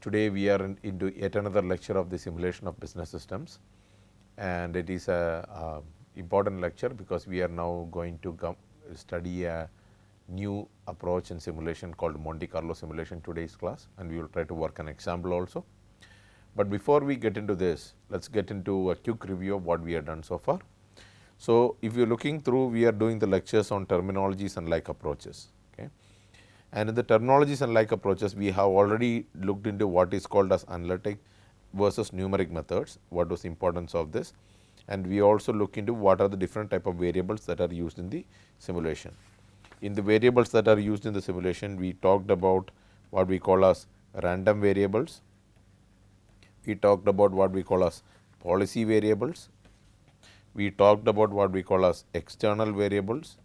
Today we are into yet another lecture of the simulation of business systems, and it is a important lecture because we are now going to study a new approach in simulation called Monte-Carlo simulation today's class, and we will try to work an example also. But before we get into this, let us get into a quick review of what we have done so far. So, if you are looking through, we are doing the lectures on terminologies and like approaches. Okay. And in the terminologies and like approaches, we have already looked into what is called as analytic versus numeric methods, what was the importance of this, and we also look into what are the different type of variables that are used in the simulation. In the variables that are used in the simulation, we talked about what we call as random variables, we talked about what we call as policy variables, we talked about what we call as external variables.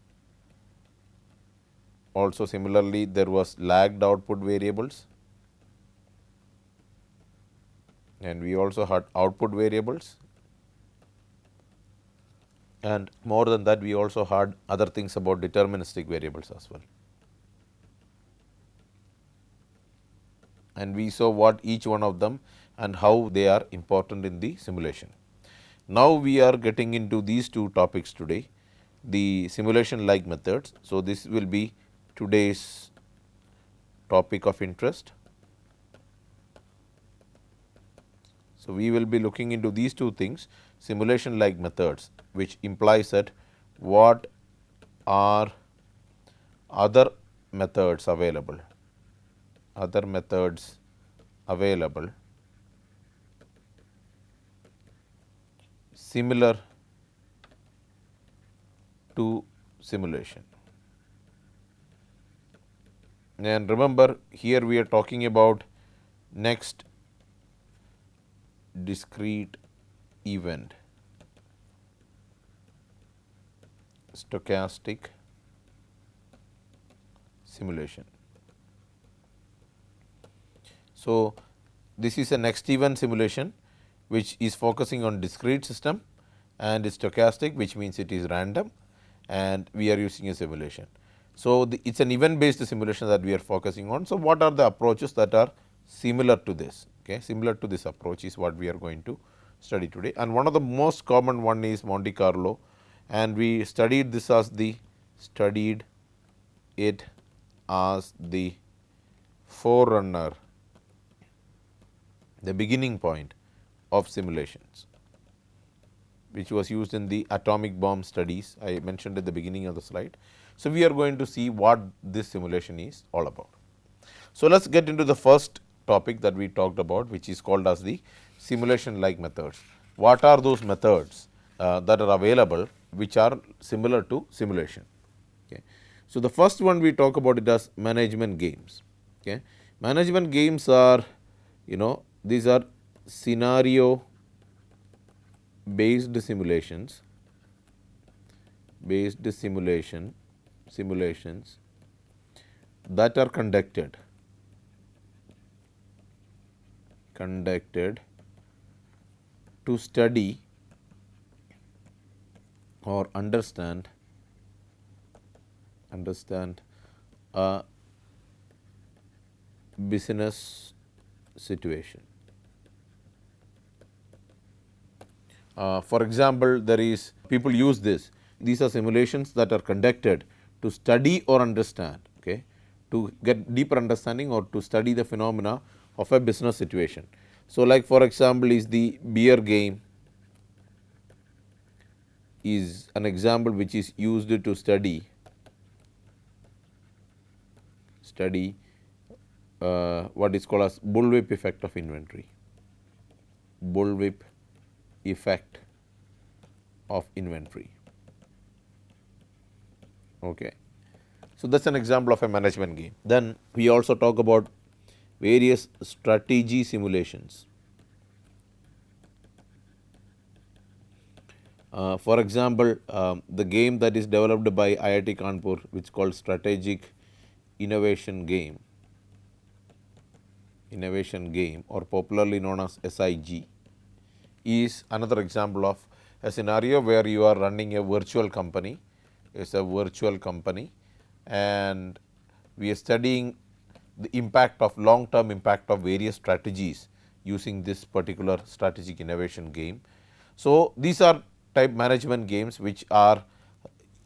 Also similarly, there was lagged output variables, and we also had output variables, and more than that we also had other things about deterministic variables as well. And we saw what each one of them and how they are important in the simulation. Now we are getting into these two topics today, the simulation like methods. So, this will be today's topic of interest. So, we will be looking into these two things, simulation like methods, which implies that what are other methods available, similar to simulation. And remember, here we are talking about next discrete event, stochastic simulation. So, this is a next event simulation which is focusing on discrete system and is stochastic, which means it is random, and we are using a simulation. So, it is an event based simulation that we are focusing on. So, what are the approaches that are similar to this? Okay, similar to this approach is what we are going to study today, and one of the most common one is Monte-Carlo, and we studied this as the forerunner, the beginning point of simulations, which was used in the atomic bomb studies I mentioned at the beginning of the slide. So, we are going to see what this simulation is all about. So, let us get into the first topic that we talked about, which is called as the simulation like methods. What are those methods that are available which are similar to simulation? Okay. So, the first one we talk about it as management games. Okay. Management games are, these are scenario based simulations that are conducted to study or understand a business situation. For example, there is people use this. These are simulations that are conducted to study or understand, okay, to get deeper understanding or to study the phenomena of a business situation. So, like for example, is the beer game is an example which is used to study what is called as bullwhip effect of inventory. Bullwhip effect of inventory. Okay. So, that is an example of a management game. Then we also talk about various strategy simulations. For example, the game that is developed by IIT Kanpur, which is called strategic innovation game or popularly known as SIG, is another example of a scenario where you are running a virtual company, and we are studying the impact of long term impact of various strategies using this particular strategic innovation game. So, these are type management games which are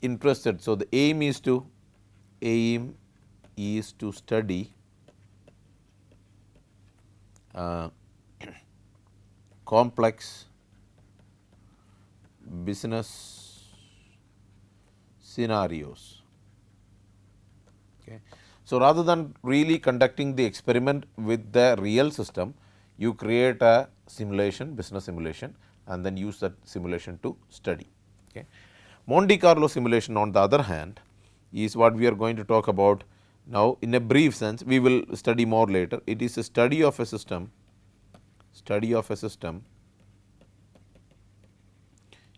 interested. So, the aim is to study complex business scenarios. Okay. So, rather than really conducting the experiment with the real system, you create a simulation, business simulation, and then use that simulation to study. Okay. Monte-Carlo simulation, on the other hand, is what we are going to talk about now in a brief sense. We will study more later. It is a study of a system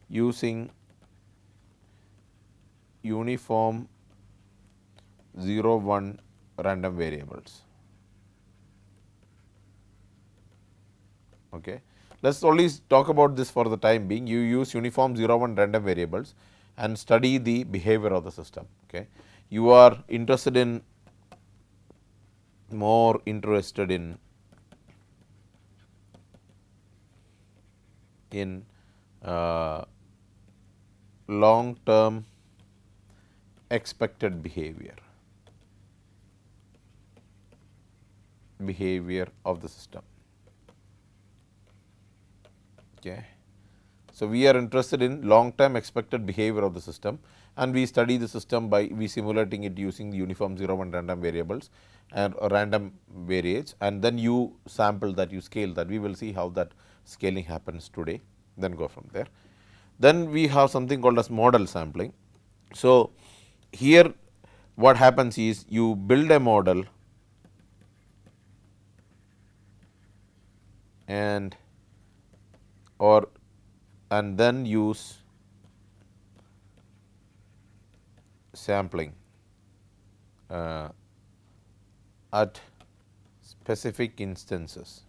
using uniform 0 1 random variables. Okay. Let us only talk about this for the time being. You use uniform 0 1 random variables and study the behavior of the system. Okay. You are more interested in long term expected behavior of the system. Okay. So, we are interested in long term expected behavior of the system, and we study the system by simulating it using the uniform 0 1 random variables and random variates, and then you sample that, you scale that. We will see how that scaling happens today, then go from there. Then we have something called as model sampling. So, here what happens is you build a model and then use sampling at specific instances.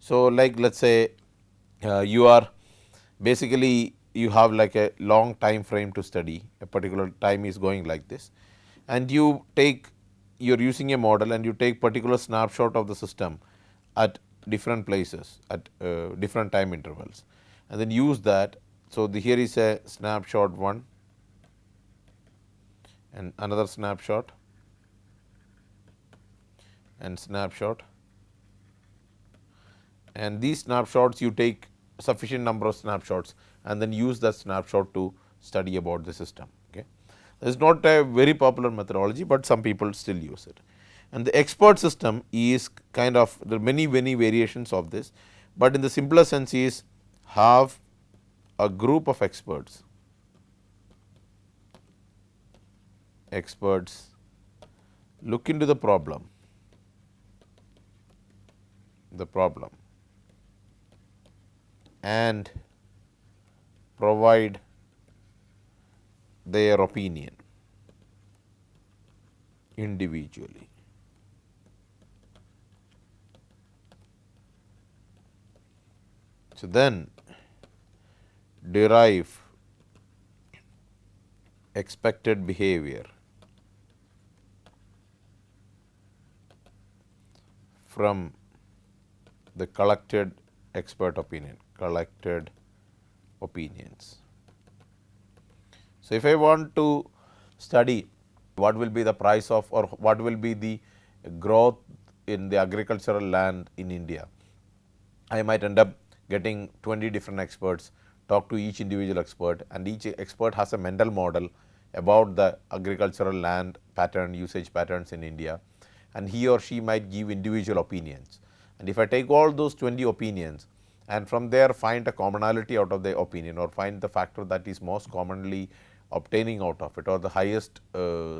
So, like let us say you are basically you have like a long time frame to study, a particular time is going like this, and you are using a model and you take particular snapshot of the system at different places at different time intervals, and then use that. So, here is a snapshot 1 and another snapshot and snapshot, and these snapshots you take sufficient number of snapshots and then use that snapshot to study about the system. Okay. This is not a very popular methodology, but some people still use it. And the expert system is kind of, there are many variations of this, but in the simpler sense is have a group of experts look into the problem and provide their opinion individually. So, then derive expected behavior from the collected expert opinions. So, if I want to study what will be the price of or what will be the growth in the agricultural land in India, I might end up getting 20 different experts, talk to each individual expert, and each expert has a mental model about the agricultural land pattern, usage patterns in India, and he or she might give individual opinions. And if I take all those 20 opinions and from there find a commonality out of the opinion, or find the factor that is most commonly obtaining out of it, or the highest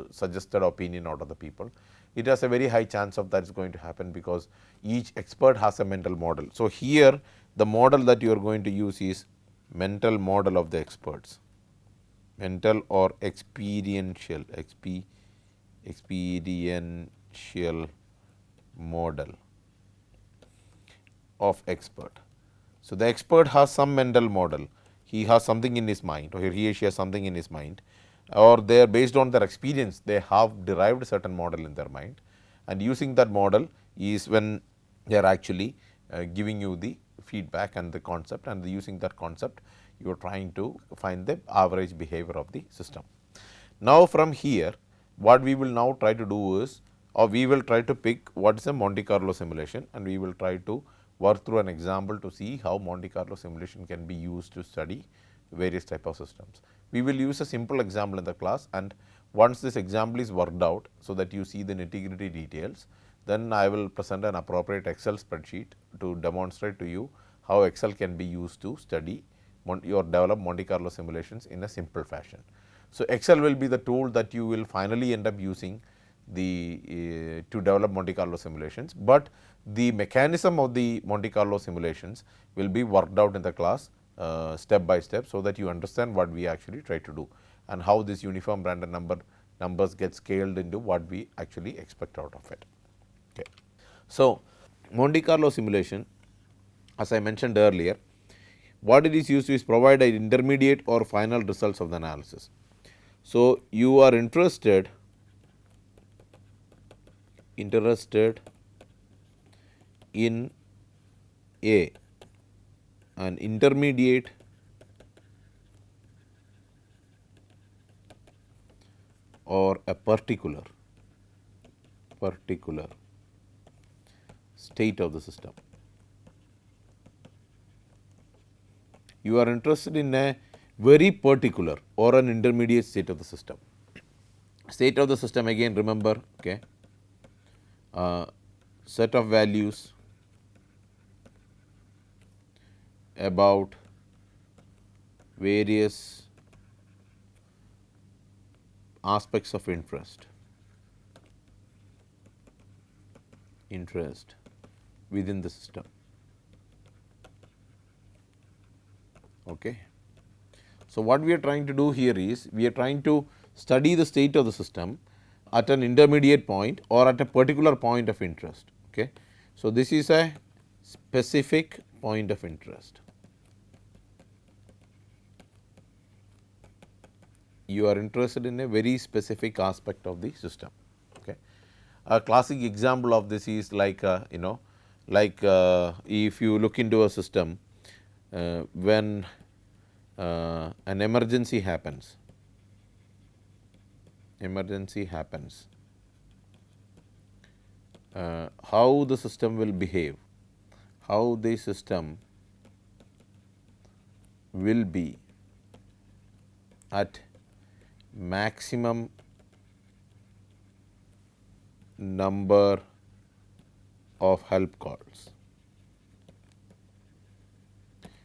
suggested opinion out of the people, it has a very high chance of that is going to happen, because each expert has a mental model. So, here the model that you are going to use is mental model of the experts, mental or experiential model of expert. So, the expert has some mental model, he has something in his mind, or he or she has something in his mind, or they are based on their experience, they have derived a certain model in their mind, and using that model is when they are actually giving you the feedback and the concept, and using that concept you are trying to find the average behavior of the system. Now, from here what we will now try to do is, or we will try to pick what is a Monte Carlo simulation, and we will try to work through an example to see how Monte Carlo simulation can be used to study various type of systems. We will use a simple example in the class, and once this example is worked out so that you see the nitty-gritty details, then I will present an appropriate Excel spreadsheet to demonstrate to you how Excel can be used to study or develop Monte Carlo simulations in a simple fashion. So, Excel will be the tool that you will finally end up using to develop Monte Carlo simulations, but the mechanism of the Monte Carlo simulations will be worked out in the class step by step, so that you understand what we actually try to do and how this uniform random numbers get scaled into what we actually expect out of it. Okay. So, Monte Carlo simulation, as I mentioned earlier, what it is used to is provide an intermediate or final results of the analysis. So, you are interested in an intermediate or a particular state of the system. You are interested in a very particular or an intermediate state of the system. State of the system, again remember, okay, set of values about various aspects of interest within the system. Okay. So, what we are trying to do here is, we are trying to study the state of the system at an intermediate point or at a particular point of interest. Okay. So, this is a specific point of interest. You are interested in a very specific aspect of the system. Okay. A classic example of this is like if you look into a system, when an emergency happens, how the system will behave, how the system will be at maximum number of help calls.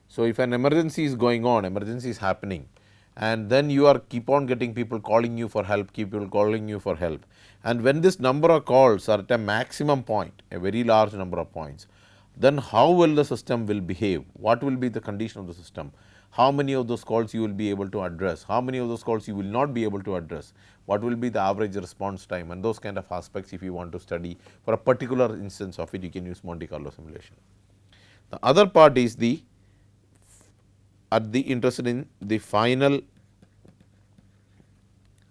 So, if an emergency is going on, emergency is happening, and then you are keep on getting people calling you for help, and when this number of calls are at a maximum point, a very large number of points, then how will the system will behave? What will be the condition of the system? How many of those calls you will be able to address? How many of those calls you will not be able to address? What will be the average response time, and those kind of aspects, if you want to study for a particular instance of it, you can use Monte Carlo simulation. The other part is interested in the final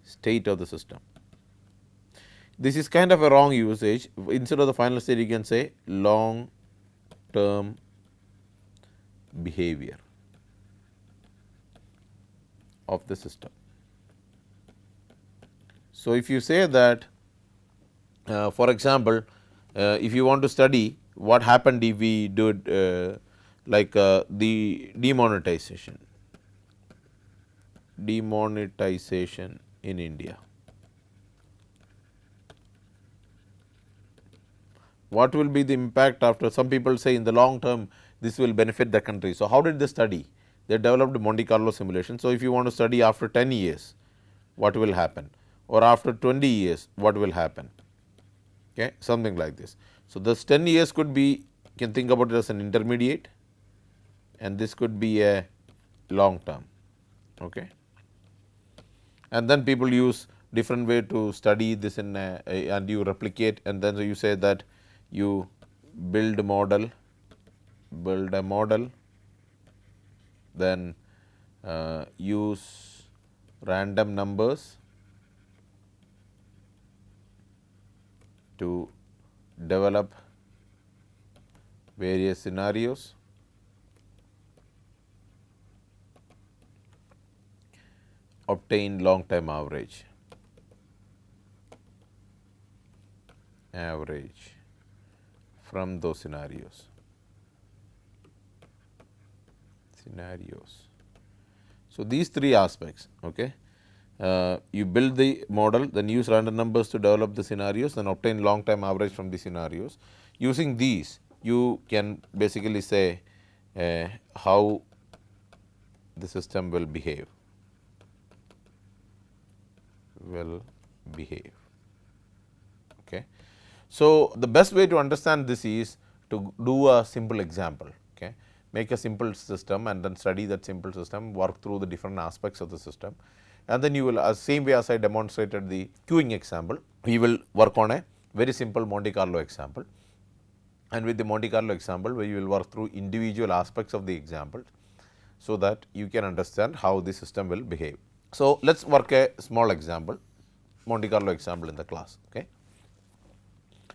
state of the system. This is kind of a wrong usage. Instead of the final state, you can say long term behavior of the system. So, if you say that, for example, if you want to study what happened if we did the demonetization in India, what will be the impact after? Some people say in the long term this will benefit the country. So, how did they study? They developed Monte Carlo simulation. So, if you want to study after 10 years what will happen, or after 20 years what will happen, okay, something like this. So, this 10 years could be, you can think about it as an intermediate, and this could be a long term. Okay. And then people use different way to study this in and you replicate, and then so you say that you build a model, then use random numbers to develop various scenarios, obtain long time average from those scenarios. So, these three aspects. Okay. You build the model, then use random numbers to develop the scenarios, then obtain long time average from the scenarios. Using these, you can basically say how the system will behave. Okay. So, the best way to understand this is to do a simple example. Okay. Make a simple system and then study that simple system, work through the different aspects of the system, and then you will, same way as I demonstrated the queuing example, we will work on a very simple Monte-Carlo example, and with the Monte-Carlo example we will work through individual aspects of the example, so that you can understand how the system will behave. So, let us work a small example, Monte-Carlo example in the class. Okay.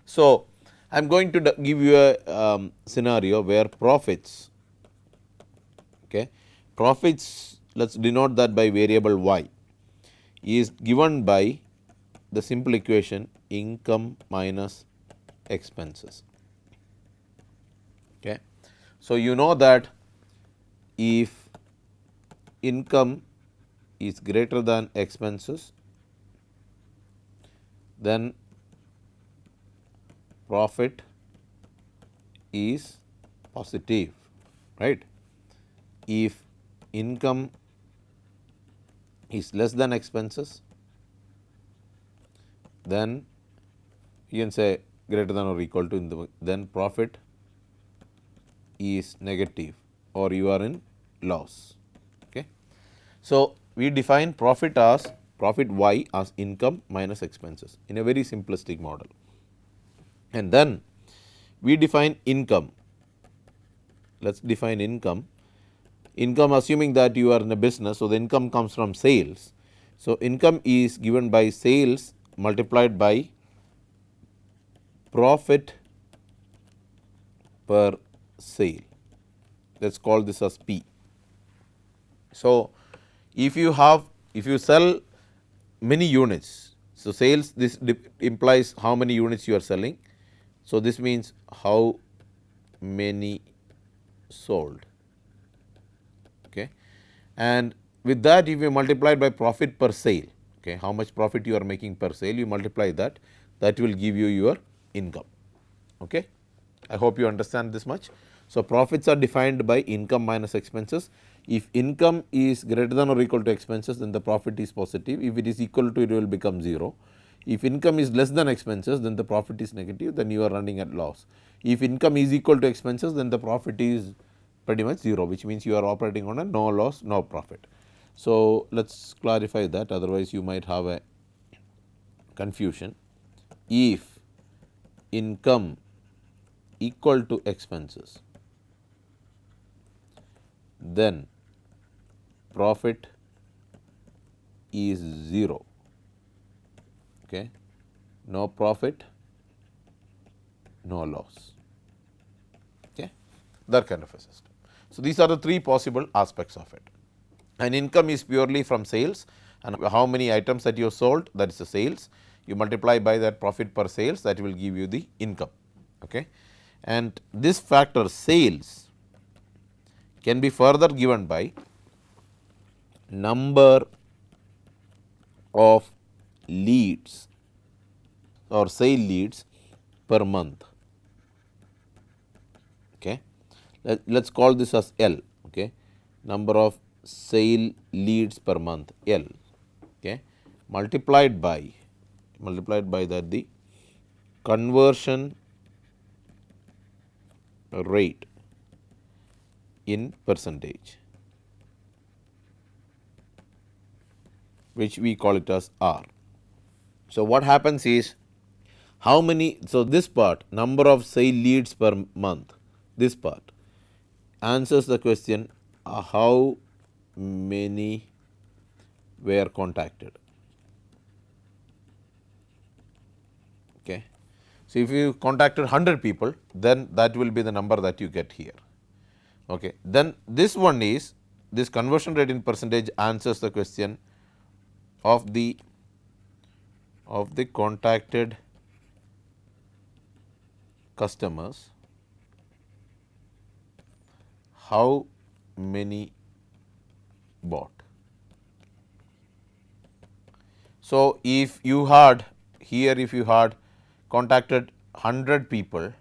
So, I am going to give you a scenario where profits, let us denote that by variable y, is given by the simple equation income minus expenses. Okay. So, you know that if income is greater than expenses, then profit is positive, right. If income is less than expenses, then you can say greater than or equal to, then profit is negative or you are in loss. Okay. So, we define profit y as income minus expenses in a very simplistic model, and then we define income. Let us define income assuming that you are in a business. So, the income comes from sales. So, income is given by sales multiplied by profit per sale. Let us call this as P. So, if you sell many units, so sales, this implies how many units you are selling. So, this means how many sold. Okay. And with that, if you multiply by profit per sale, okay, how much profit you are making per sale, you multiply that, that will give you your income. Okay. I hope you understand this much. So, profits are defined by income minus expenses. If income is greater than or equal to expenses, then the profit is positive. If it is equal to, it will become 0. If income is less than expenses, then the profit is negative, then you are running at loss. If income is equal to expenses, then the profit is pretty much 0, which means you are operating on a no loss, no profit. So, let us clarify that, otherwise you might have a confusion. If income equal to expenses, then profit is 0. Okay. No profit, no loss. Okay. That kind of a system. So, these are the three possible aspects of it. And income is purely from sales, and how many items that you have sold, that is the sales. You multiply by that profit per sales, that will give you the income. Okay. And this factor sales can be further given by number of leads or sale leads per month. Okay. Let us call this as L. Okay. Number of sale leads per month, L. Okay. Multiplied by that the conversion rate in percentage, which we call it as R. So, what happens is how many, so this part number of sale leads per month, this part answers the question how many were contacted. Okay. So, if you contacted 100 people, then that will be the number that you get here. Okay. Then this one is, this conversion rate in percentage answers the question of the contacted customers, how many bought. So, if you had here, if you had contacted 100 people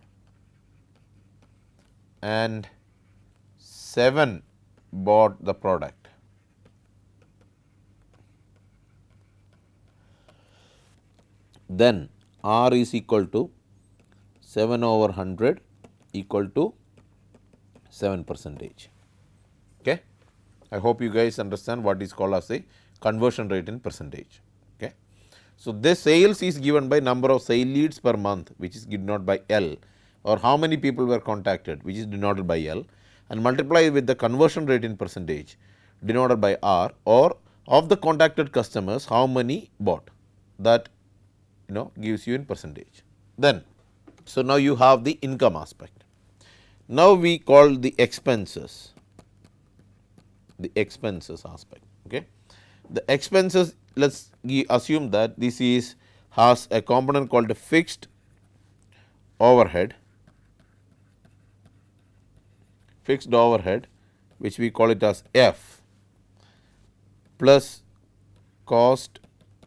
and 7 bought the product, then R is equal to 7 over 100 equal to 7 percentage. Okay. I hope you guys understand what is called as a conversion rate in percentage. Okay. So, this sales is given by number of sale leads per month, which is denoted by L, or how many people were contacted, which is denoted by L, and multiply with the conversion rate in percentage denoted by R, or of the contacted customers how many bought, that gives you in percentage. Then, so now you have the income aspect. Now we call the expenses aspect. Okay. The expenses, let us assume that this is has a component called a fixed overhead, which we call it as F, plus cost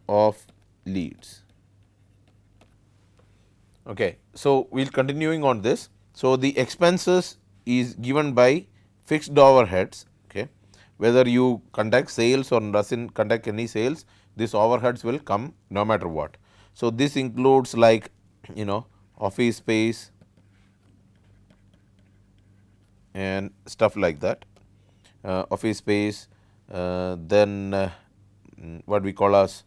of leads. Okay. So, we will continuing on this. So, the expenses is given by fixed overheads. Okay. Whether you conduct sales or doesn't conduct any sales, these overheads will come no matter what. So, this includes like office space and stuff like that, office space, then what we call as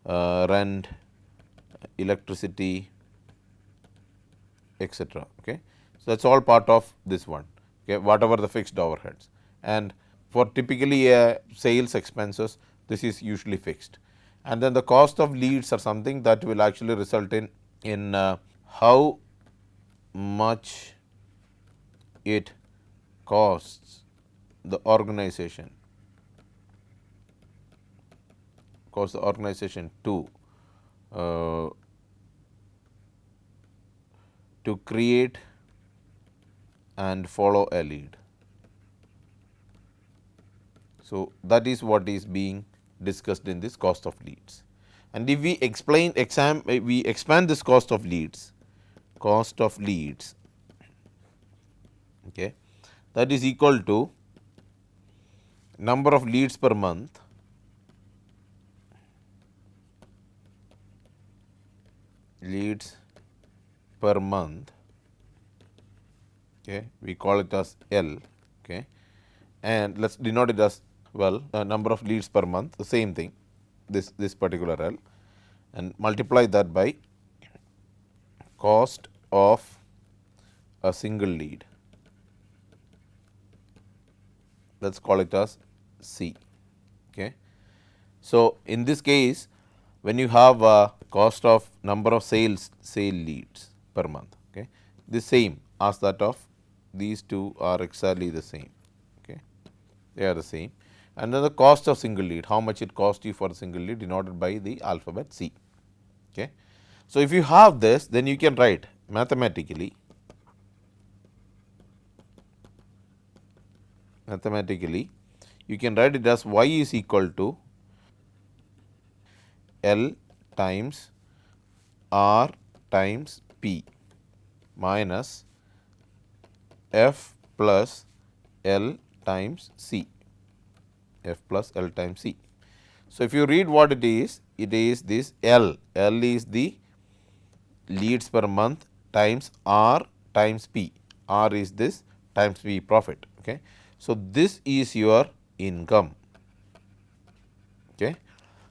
rent, electricity, etc. Okay. So, that is all part of this one, okay, whatever the fixed overheads, and for typically sales expenses, this is usually fixed. And then the cost of leads are something that will actually result in how much it costs the organization to create and follow a lead. So, that is what is being discussed in this cost of leads. And if we expand this cost of leads, okay, that is equal to number of leads per month okay, we call it as L, okay, and let us denote it as number of leads per month, the same thing, this particular L, and multiply that by cost of a single lead, let us call it as C. Okay. So, in this case, when you have a cost of number of sale leads per month, okay, the same as that of these two are exactly the same, okay, they are the same. And then the cost of single lead, how much it cost you for a single lead, denoted by the alphabet C. Okay. So, if you have this, then you can write mathematically you can write it as y is equal to L times R times P minus F plus L times C. So, if you read what it is this L is the leads per month times R times P, R is this times P, profit. Okay. So, this is your income. Okay.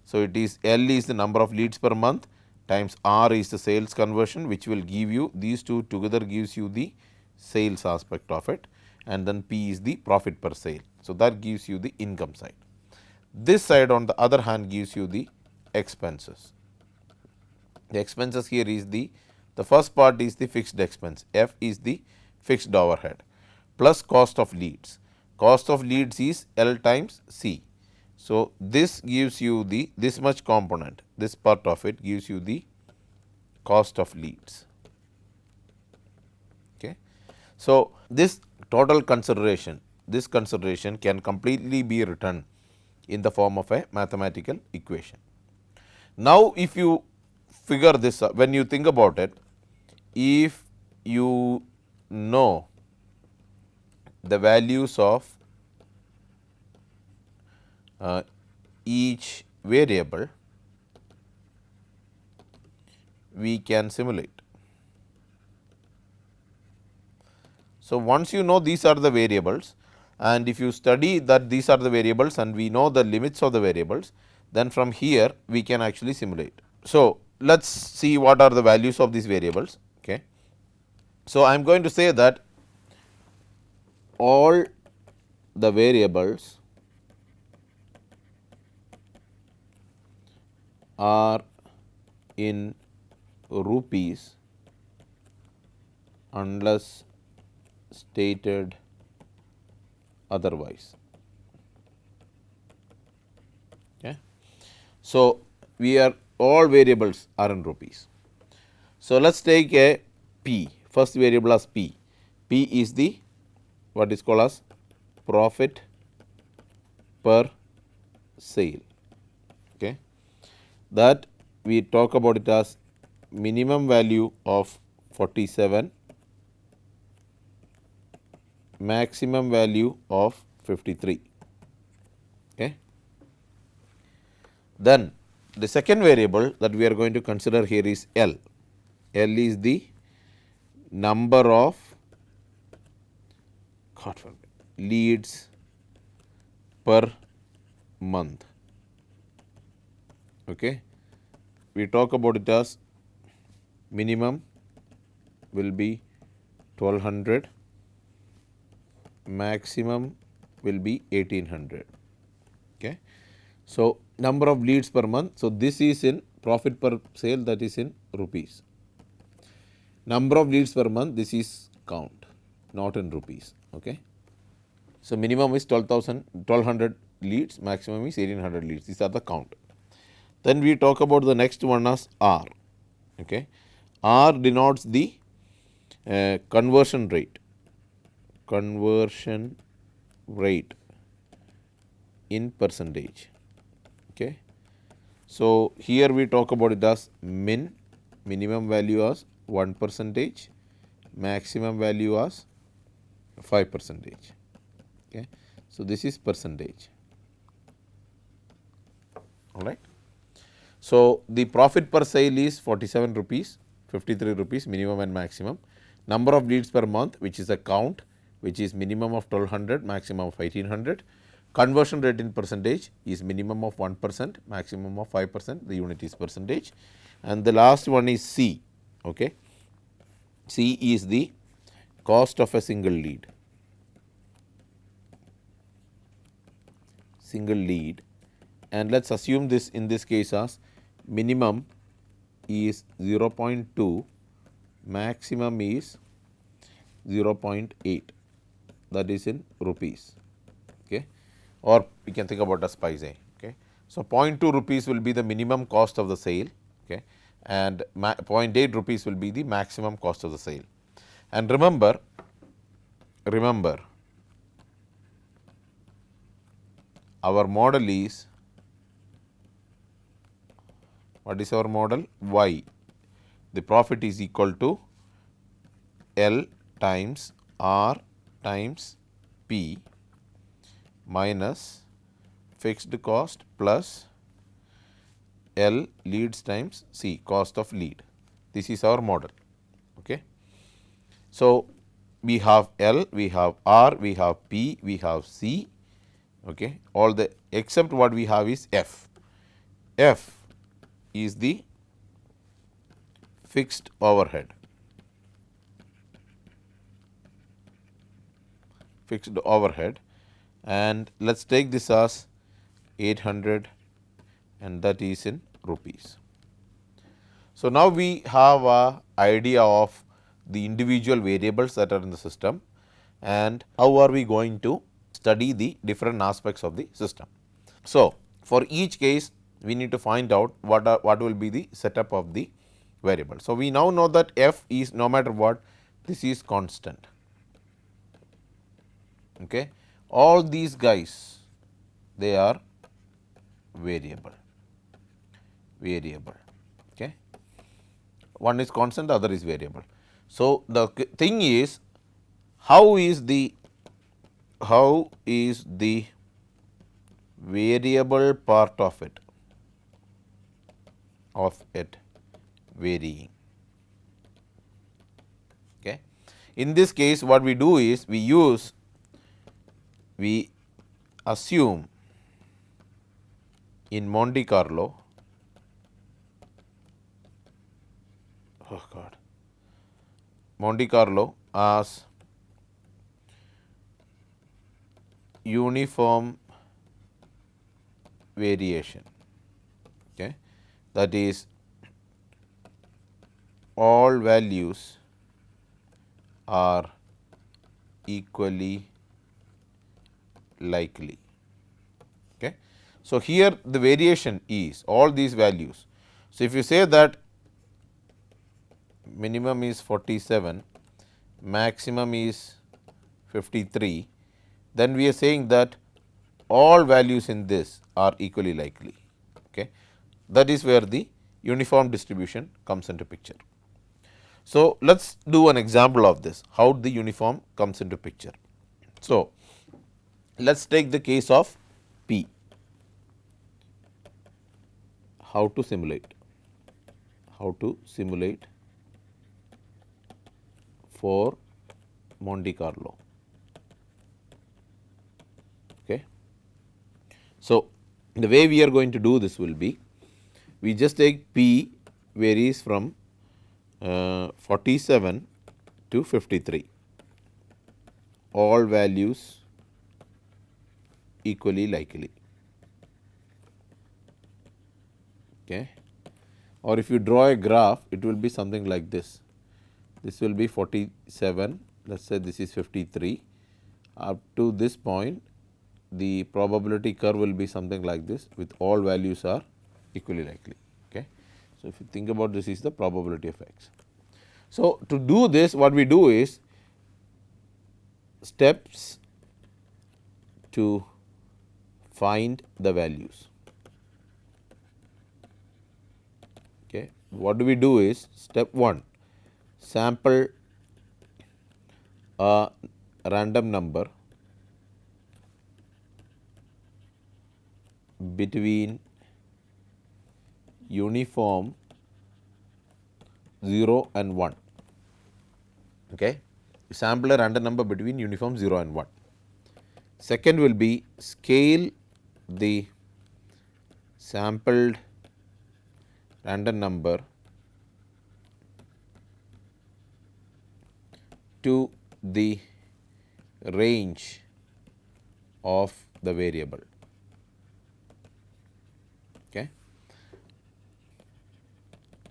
So, it is L is the number of leads per month times R is the sales conversion, which will give you these two together gives you the sales aspect of it, and then P is the profit per sale. So, that gives you the income side. This side on the other hand gives you the expenses. The expenses here is the first part is the fixed expense, F is the fixed overhead plus cost of leads. Cost of leads is L times C. So, this gives you the this much component, this part of it gives you the cost of leads. Okay. So, this total consideration, this consideration can completely be written in the form of a mathematical equation. Now, if you figure this up, when you think about it, if you know the values of each variable, we can simulate. So, once you know these are the variables, and if you study that these are the variables and we know the limits of the variables, then from here we can actually simulate. So, let us see what are the values of these variables. Okay. So, I am going to say that all the variables are in rupees unless stated otherwise. Okay. So, we are all variables are in rupees. So, let us take a P, first variable as P. P is the what is called as profit per sale. Okay. That we talk about it as minimum value of 47, maximum value of 53. Okay. Then the second variable that we are going to consider here is L. L is the number of leads per month. Okay. We talk about it as minimum will be 1200, maximum will be 1800. Okay. So, number of leads per month. So, this is in profit per sale, that is in rupees. Number of leads per month, this is count, not in rupees. Okay. So, minimum is 1200 leads, maximum is 1800 leads. These are the count. Then we talk about the next one as R. Okay. R denotes the conversion rate in percentage. Okay. So, here we talk about it as minimum value as 1%, maximum value as 5%. Okay. So, this is percentage. All right. So, the profit per sale is 47 rupees, 53 rupees minimum and maximum. Number of leads per month, which is a count, which is minimum of 1200, maximum of 1800. Conversion rate in percentage is minimum of 1%, maximum of 5%, the unit is percentage. And the last one is C. Okay. C is the cost of a single lead. And let us assume this in this case as minimum is 0.2, maximum is 0.8, that is in rupees. Okay. Or we can think about as paise. Okay. So, 0.2 rupees will be the minimum cost of the sale, okay, and 0.8 rupees will be the maximum cost of the sale. And remember, our model is, what is our model? Y. The profit is equal to L times R times P minus fixed cost plus L leads times C, cost of lead. This is our model. Okay. So, we have L, we have R, we have P, we have C. Okay. All the except what we have is F. F is the fixed overhead. And let us take this as 800 and that is in rupees. So, now we have a idea of the individual variables that are in the system and how are we going to study the different aspects of the system. So, for each case we need to find out what will be the setup of the variable. So, we now know that f is no matter what, this is constant. Okay. All these guys they are variable. Okay. One is constant, the other is variable. So, the thing is how is the variable part of it varying. Okay. In this case what we do is we assume in Monte-Carlo, Monte-Carlo as uniform variation. Okay. That is all values are equally likely. Okay. So, here the variation is all these values. So, if you say that minimum is 47, maximum is 53, then we are saying that all values in this are equally likely. Okay. That is where the uniform distribution comes into picture. So, let us do an example of this, how the uniform comes into picture. So, let us take the case of P. How to simulate? For Monte-Carlo. Okay. So, the way we are going to do this will be, we just take P varies from 47 to 53, all values equally likely. Okay. Or if you draw a graph, it will be something like this. This will be 47, let us say this is 53. Up to this point, the probability curve will be something like this, with all values are equally likely. Okay. So, if you think about this is the probability of x. So, to do this what we do is steps to find the values. Okay. What do we do is step 1, sample a random number between uniform 0 and 1. Okay. Sample a random number between uniform 0 and 1. Second will be scale the sampled random number to the range of the variable. Okay.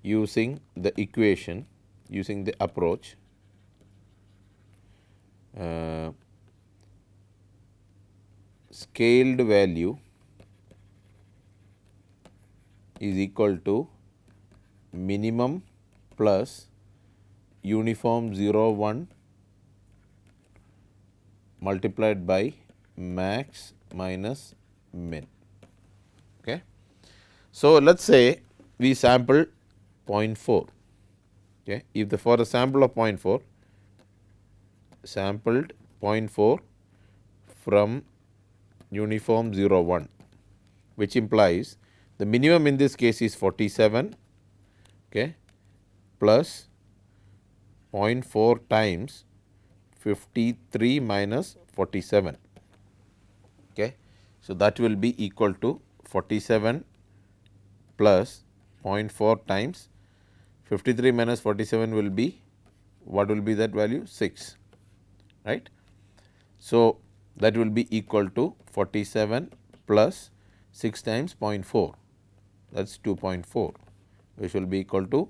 Using the equation, using the approach, scaled value is equal to minimum plus uniform 0 1 multiplied by max minus min. Okay. So, let us say we sample 0.4. Okay. If for a sample of 0.4, sampled 0.4 from uniform 0 1, which implies the minimum in this case is 47, okay, plus 0.4 times 53 minus 47. Okay. So, that will be equal to 47 plus 0.4 times 53 minus 47 will be, what will be that value? 6, right. So, that will be equal to 47 plus 6 times 0.4, that is 2.4, which will be equal to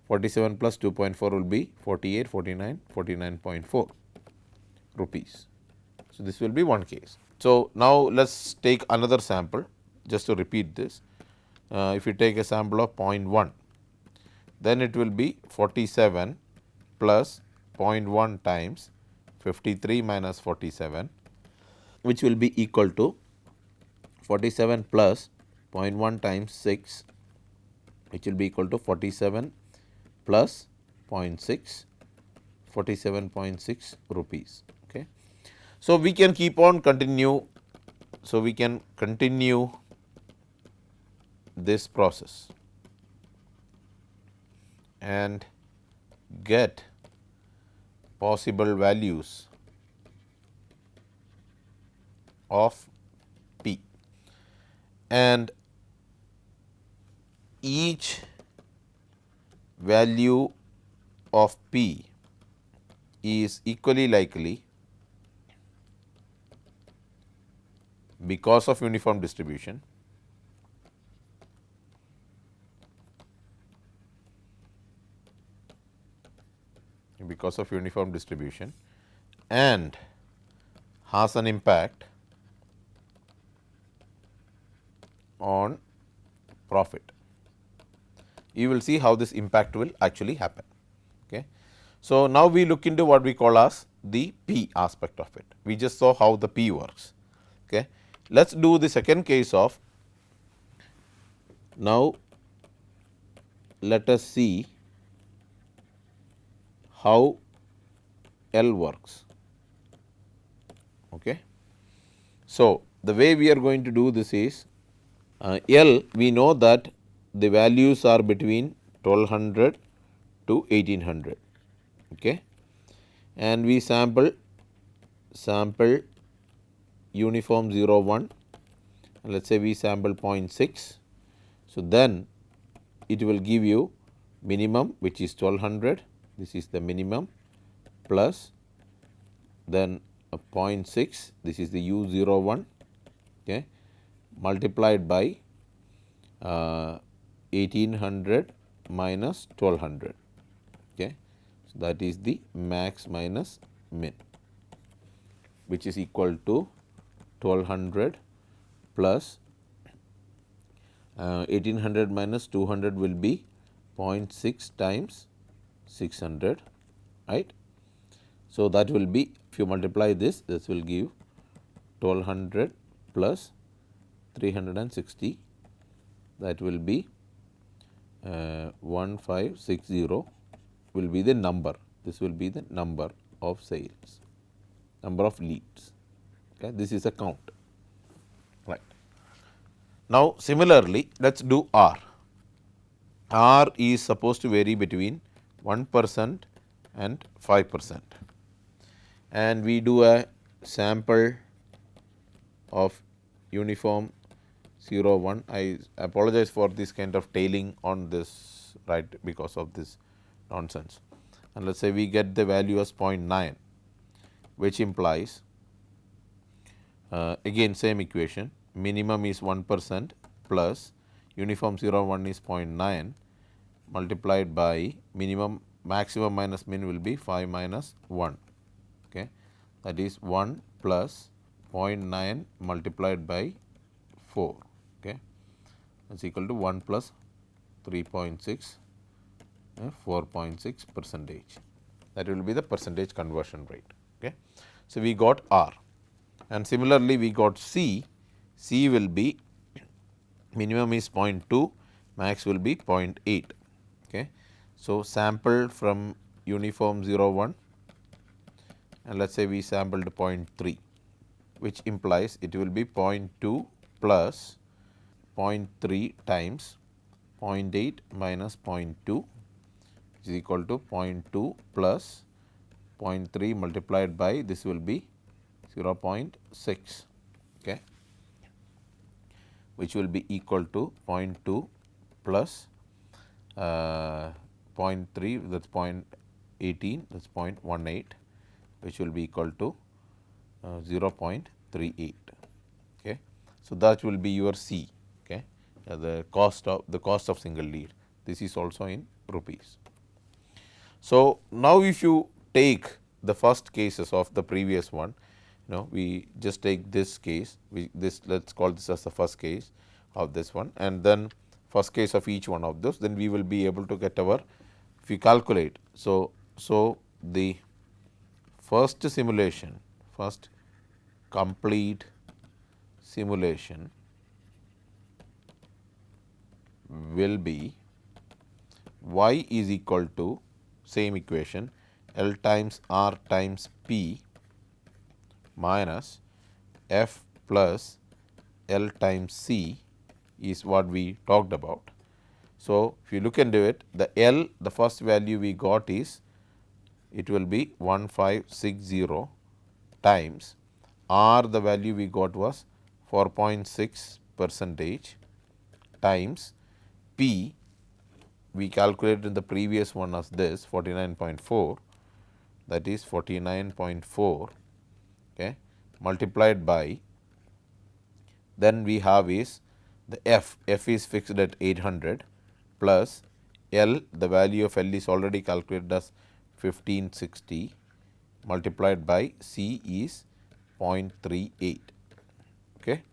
47 plus 2.4 will be 48, 49, 49.4 rupees. So, this will be one case. So, now let us take another sample just to repeat this. If you take a sample of 0.1, then it will be 47 plus 0.1 times 53 minus 47, which will be equal to 47 plus 0.1 times 6, which will be equal to 47 plus 0.6, 47.6 rupees. Okay. So, we can keep on continue. So, we can continue this process and get possible values of P, and each value of P is equally likely because of uniform distribution and has an impact on profit. You will see how this impact will actually happen. Okay. So, now we look into what we call as the P aspect of it. We just saw how the P works. Okay. Let us do the second case of, now let us see how L works. Okay. So, the way we are going to do this is, L, we know that the values are between 1200 to 1800, okay, and we sample uniform 0 1, and let us say we sample 0.6. So, then it will give you minimum, which is 1200, this is the minimum, plus then a 0.6, this is the U 0 1, okay, multiplied by 1800 minus 1200. Okay. So, that is the max minus min, which is equal to 1200 plus 1800 minus 200 will be 0.6 times 600, right. So, that will be, if you multiply this will give 1200 plus 360, that will be 1560 will be the number. This will be the number of sales, number of leads. Okay. This is a count, right. Now, similarly, let us do R. R is supposed to vary between 1% and 5%, and we do a sample of uniform 0 1. I apologize for this kind of tailing on this, right, because of this nonsense, and let us say we get the value as 0.9, which implies again same equation, minimum is 1% plus uniform 0 1 is 0.9 multiplied by maximum minus min will be 5 minus 1, okay, that is 1 plus 0.9 multiplied by 4, okay, that is equal to 1 plus 3.6, 4.6 percentage. That will be the percentage conversion rate. Okay. So, we got R, and similarly we got C. C will be minimum is 0.2, max will be 0.8. Okay. So, sample from uniform 0 1, and let us say we sampled 0.3, which implies it will be 0.2 plus 0.3 times 0.8 minus 0.2, which is equal to 0.2 plus 0.3 multiplied by this will be 0.6, okay, which will be equal to 0.2 plus 0.3, that is 0.18, that is 0.18, which will be equal to 0.38. Okay. So, that will be your C, okay, the cost of single lead. This is also in rupees. So, now if you take the first cases of the previous one, we just take this case, let us call this as the first case of this one, and then first case of each one of those, then we will be able to get our, if we calculate. So, the first simulation, first complete simulation will be y is equal to same equation L times R times P minus F plus L times C is what we talked about. So, if you look into it, the L, the first value we got is, it will be 1560 times R, the value we got was 4.6 percentage times P, we calculated in the previous one as this 49.4, that is 49.4, okay, multiplied by, then we have is the F is fixed at 800 plus L, the value of L is already calculated as 1560 multiplied by C is 0.38. Okay.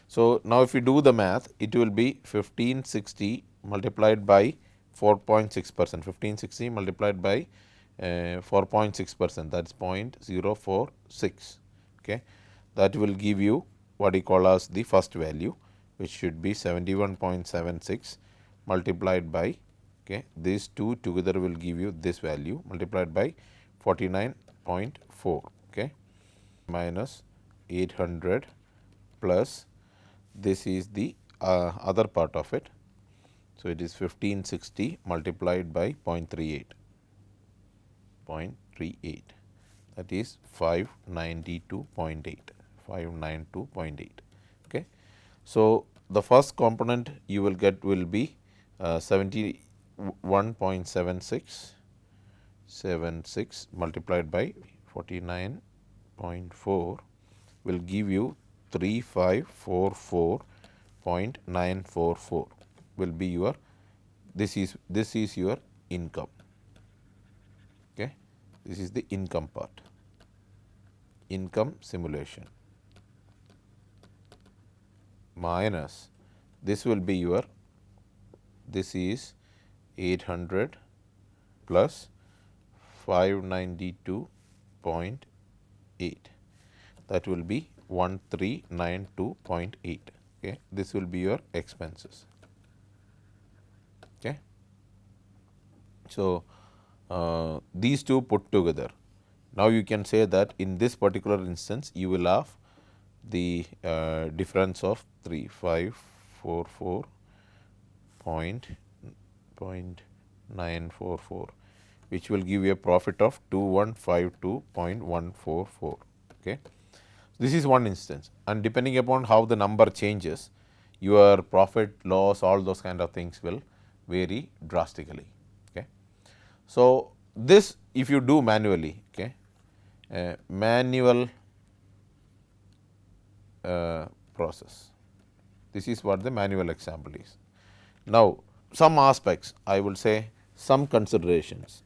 So, now if you do the math, it will be 1560 multiplied by 4.6%, 1560 multiplied by 4.6%, that is 0.046. Okay. That will give you what you call as the first value, which should be 71.76 multiplied by, okay, these two together will give you this value multiplied by 49.4, okay, minus 800 plus this is the other part of it. So, it is 1560 multiplied by 0.38, that is 592.8, 592.8. Okay. So, the first component you will get will be 71.76 multiplied by 49.4 will give you 3544.944 will be your, this is your income. Okay. This is the income part, income simulation, minus this will be your, this is 800 plus 592.8, that will be 1392.8. Okay. This will be your expenses. Okay. So, these two put together, now you can say that in this particular instance you will have the difference of 3544.944, which will give you a profit of 2152.144. Okay. This is one instance, and depending upon how the number changes, your profit, loss, all those kind of things will vary drastically. Okay. So, this if you do manually, okay, manual process, this is what the manual example is. Now, some aspects, I will say some considerations.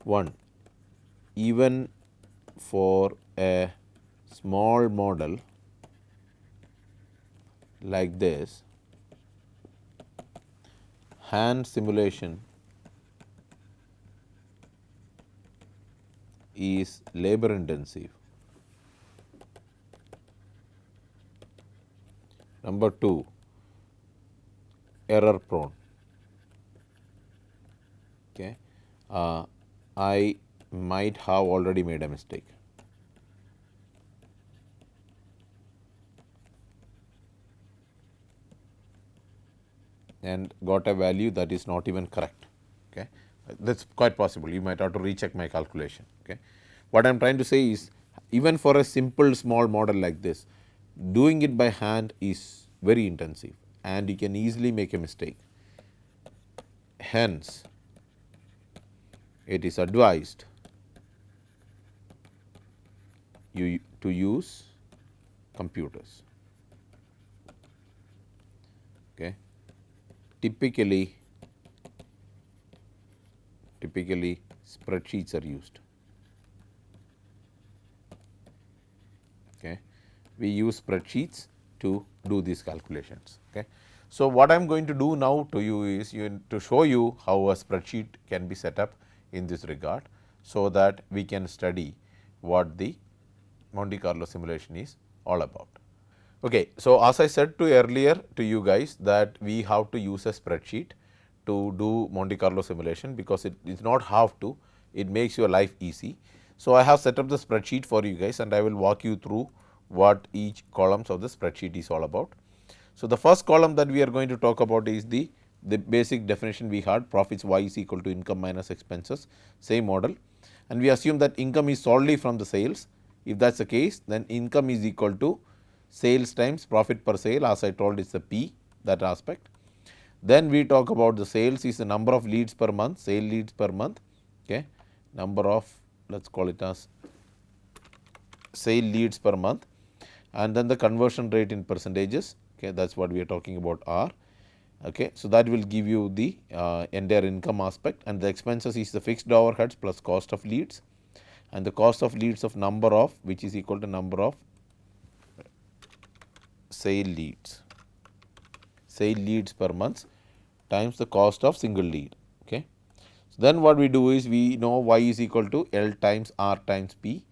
One, even for a small model like this, hand simulation is labor intensive. Number 2, error prone. Okay. I might have already made a mistake. And got a value that is not even correct. Okay. That is quite possible, you might have to recheck my calculation. Okay. What I am trying to say is, even for a simple small model like this, doing it by hand is very intensive and you can easily make a mistake. Hence, it is advised to use computers. Okay. Typically spreadsheets are used. Okay. We use spreadsheets to do these calculations. Okay. So, what I am going to do now to you is to show you how a spreadsheet can be set up in this regard, so that we can study what the Monte-Carlo simulation is all about. Okay. So, as I said to earlier to you guys that we have to use a spreadsheet to do Monte-Carlo simulation, because it is not have to, it makes your life easy. So, I have set up the spreadsheet for you guys, and I will walk you through what each columns of the spreadsheet is all about. So, the first column that we are going to talk about is the basic definition we had, profits y is equal to income minus expenses, same model, and we assume that income is solely from the sales. If that is the case, then income is equal to sales times profit per sale, as I told is the P, that aspect. Then we talk about the sales is the number of leads per month, sale leads per month, okay, number of, let us call it as sale leads per month, and then the conversion rate in percentages, okay, that is what we are talking about R. Okay. So, that will give you the entire income aspect, and the expenses is the fixed overheads plus cost of leads, and the cost of leads of number of, which is equal to number of sale leads per month times the cost of single lead. Okay. So, then what we do is we know y is equal to L times R times P,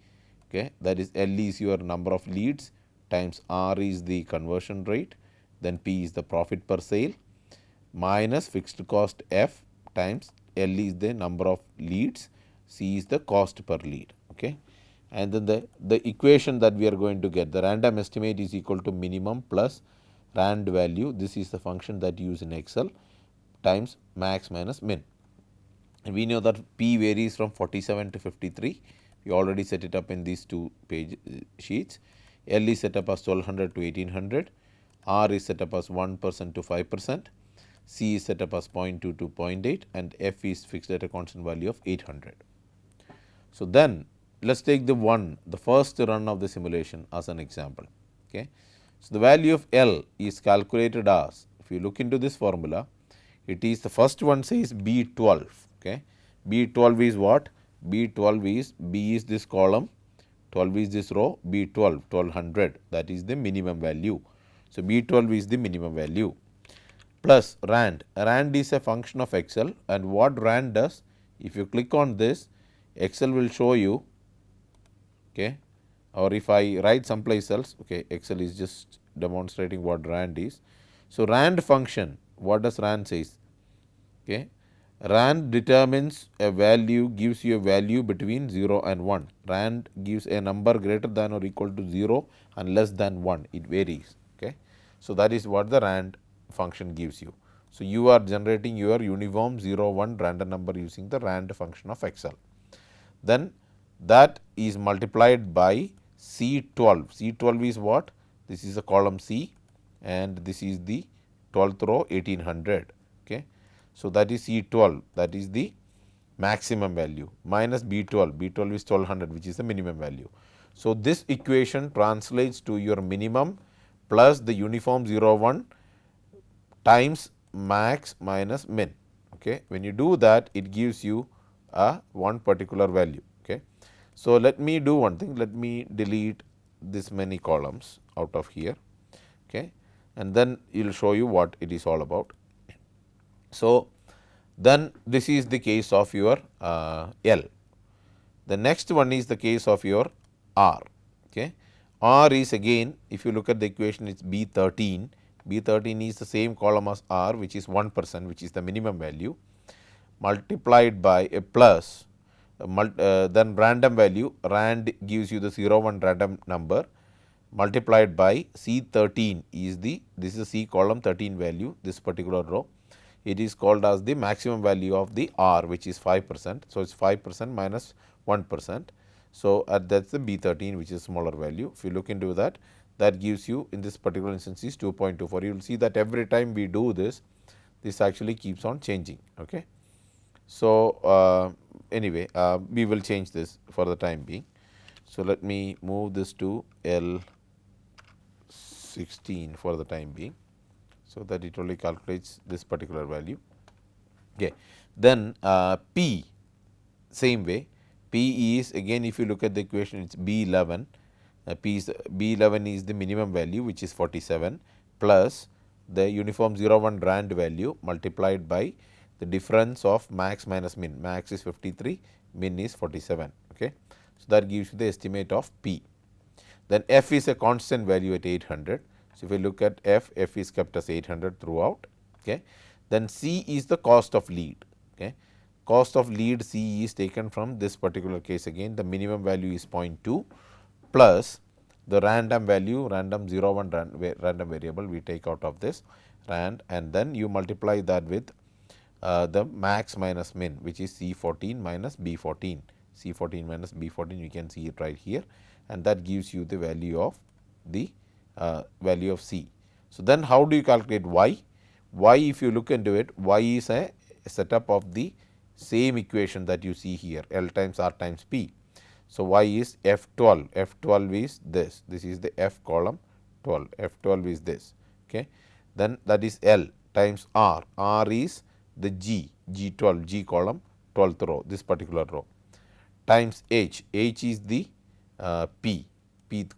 okay, that is L is your number of leads times R is the conversion rate, then P is the profit per sale, minus fixed cost F times L is the number of leads, C is the cost per lead. Okay. And then the equation that we are going to get, the random estimate is equal to minimum plus rand value, this is the function that you use in Excel, times max minus min. And we know that P varies from 47 to 53, we already set it up in these two page sheets. L is set up as 1200 to 1800, R is set up as 1% to 5%, C is set up as 0.2 to 0.8, and F is fixed at a constant value of 800. So, then let us take the first run of the simulation as an example. Okay. So, the value of L is calculated as, if you look into this formula, it is the first one says B12. Okay. B12 is what? B12 is, B is this column, 12 is this row, B12, 1200, that is the minimum value. So, B12 is the minimum value, plus rand. Rand is a function of Excel, and what rand does, if you click on this, Excel will show you, okay, or if I write someplace else, okay, Excel is just demonstrating what rand is. So, rand function, what does rand says? Okay. Rand determines a value, gives you a value between 0 and 1. Rand gives a number greater than or equal to 0 and less than 1, it varies. Okay. So, that is what the rand function gives you. So, you are generating your uniform 0, 1 random number using the rand function of Excel. Then that is multiplied by C12. C12 is what? This is the column C, and this is the 12th row 1800. Okay. So, that is C12, that is the maximum value, minus B12, B12 is 1200, which is the minimum value. So, this equation translates to your minimum plus the uniform 0, 1 times max minus min. Okay. When you do that, it gives you a one particular value. Okay. So, let me do one thing, let me delete this many columns out of here, okay, and then it will show you what it is all about. So, then this is the case of your L. The next one is the case of your R. Okay. R is again, if you look at the equation, it is B13. B13 is the same column as R, which is 1%, which is the minimum value, multiplied by a plus, then random value, rand gives you the 0, 1 random number, multiplied by C13 is this is the C column 13 value, this particular row. It is called as the maximum value of the R, which is 5%. So, it is 5% minus 1%. So, that is the B13, which is smaller value. If you look into that, that gives you in this particular instance is 2.24. You will see that every time we do this, this actually keeps on changing. Okay. So, anyway, we will change this for the time being. So, let me move this to L16 for the time being. So, that it only calculates this particular value. Okay. Then P, same way, P is again, if you look at the equation, it is B11. B11 is the minimum value, which is 47, plus the uniform 01 rand value multiplied by the difference of max minus min. Max is 53, min is 47. Okay. So, that gives you the estimate of P. Then F is a constant value at 800. So, if you look at F is kept as 800 throughout. Okay. Then C is the cost of lead. Okay. Cost of lead C is taken from this particular case, again the minimum value is 0.2 plus the random value, random 01 random variable we take out of this rand, and then you multiply that with the max minus min, which is C14 minus B14. C14 minus B14, you can see it right here, and that gives you the value of the value of C. So, then how do you calculate Y? Y, if you look into it, Y is a setup of the same equation that you see here, L times R times P. So, Y is F12, F12 is this, this is the F column 12, F12 is this. Okay. Then that is L times R, R is the G, G12, G column 12th row, this particular row, times H, H is the P,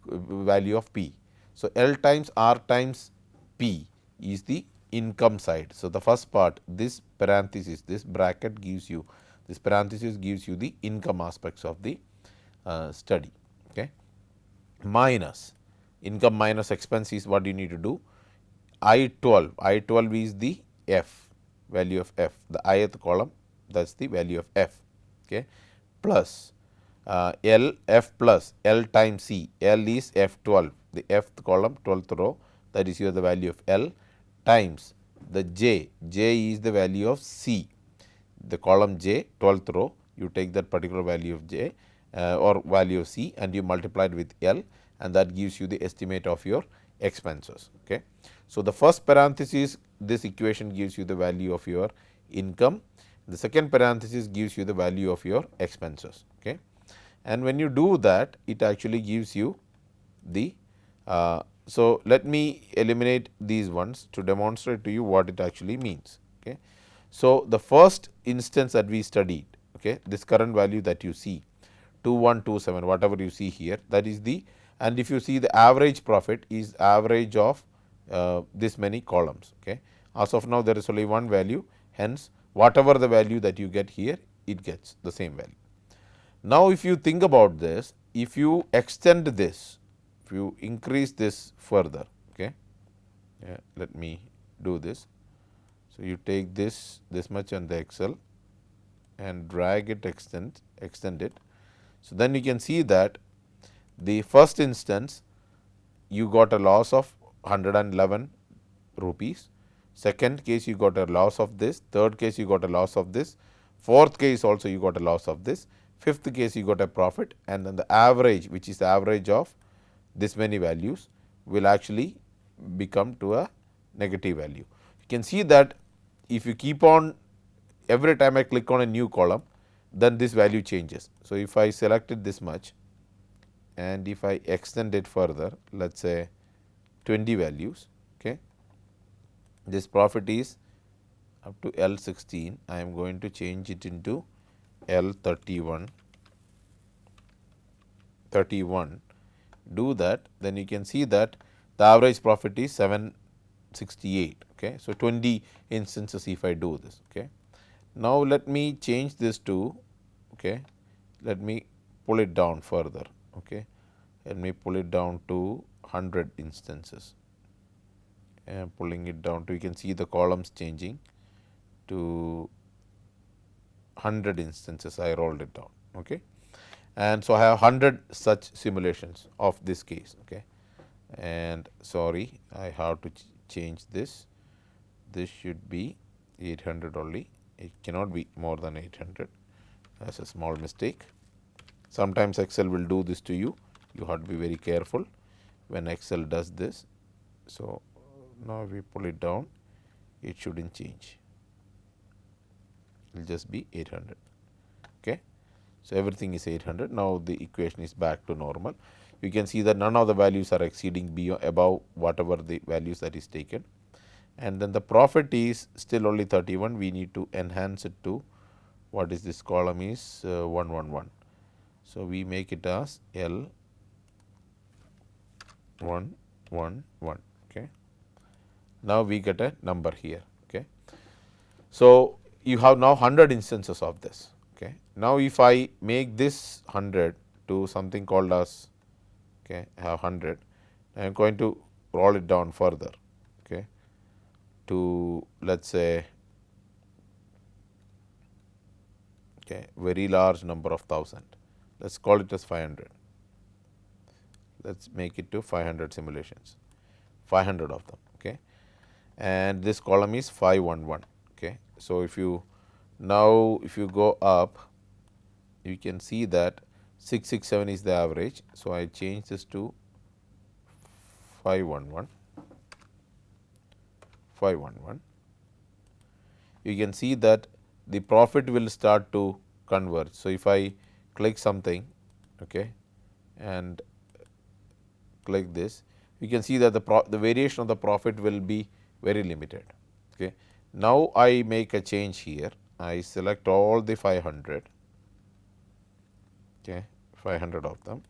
value of P. So, L times R times P is the income side. So, the first part, this parenthesis, this bracket gives you, this parenthesis gives you the income aspects of the study. Okay. Minus income minus expense is what you need to do. I12 is the F, value of F, the ith column, that is the value of F. Okay. Plus L, F plus L times C, L is F12, the fth column 12th row, that is here the value of L, times the J, J is the value of C, the column J 12th row, you take that particular value of J or value of C and you multiply it with L, and that gives you the estimate of your expenses. Okay. So, the first parenthesis, this equation gives you the value of your income, the second parenthesis gives you the value of your expenses. Okay. And when you do that, it actually gives you the so, let me eliminate these ones to demonstrate to you what it actually means. Okay. So, the first instance that we studied, okay, this current value that you see 2127, whatever you see here, that is the, and if you see the average profit is average of this many columns. Okay. As of now, there is only one value, hence whatever the value that you get here, it gets the same value. Now, if you think about this, if you extend this, if you increase this further, okay, let me do this. So, you take this much on the Excel and drag it, extend it. So, then you can see that the first instance you got a loss of 111 rupees, second case you got a loss of this, third case you got a loss of this, fourth case also you got a loss of this, fifth case you got a profit, and then the average, which is the average of this many values, will actually become to a negative value. You can see that if you keep on, every time I click on a new column, then this value changes. So, if I selected this much and if I extend it further, let us say 20 values, okay, this profit is up to L16, I am going to change it into L31, 31, do that, then you can see that the average profit is 768. Okay. So, 20 instances if I do this. Okay. Now, let me change this to, okay, let me pull it down further. Okay. Let me pull it down to 100 instances, and pulling it down to, you can see the columns changing to 100 instances, I rolled it down. Okay. And so, I have 100 such simulations of this case. Okay. And sorry, I have to change this, this should be 800 only, it cannot be more than 800, that is a small mistake. Sometimes Excel will do this to you, you have to be very careful when Excel does this. So, now we pull it down, it shouldn't change, it will just be 800. Okay. So, everything is 800. Now, the equation is back to normal. You can see that none of the values are exceeding above whatever the values that is taken, and then the profit is still only 31. We need to enhance it to what is this column is 111. So, we make it as L 111. Okay. Now, we get a number here. Okay. So, you have now 100 instances of this. Okay. Now, if I make this 100 to something called as, okay, I have 100, I am going to roll it down further, okay, to let us say, okay, very large number of 1000. Let us call it as 500. Let us make it to 500 simulations, 500 of them. Okay. And this column is 511. Okay. So, if you now if you go up, you can see that 667 is the average. So, I change this to 511, 511. You can see that the profit will start to converge. So, if I click something, okay, and click this, you can see that the variation of the profit will be very limited. Okay. Now, I make a change here. I select all the 500, okay, 500 of them,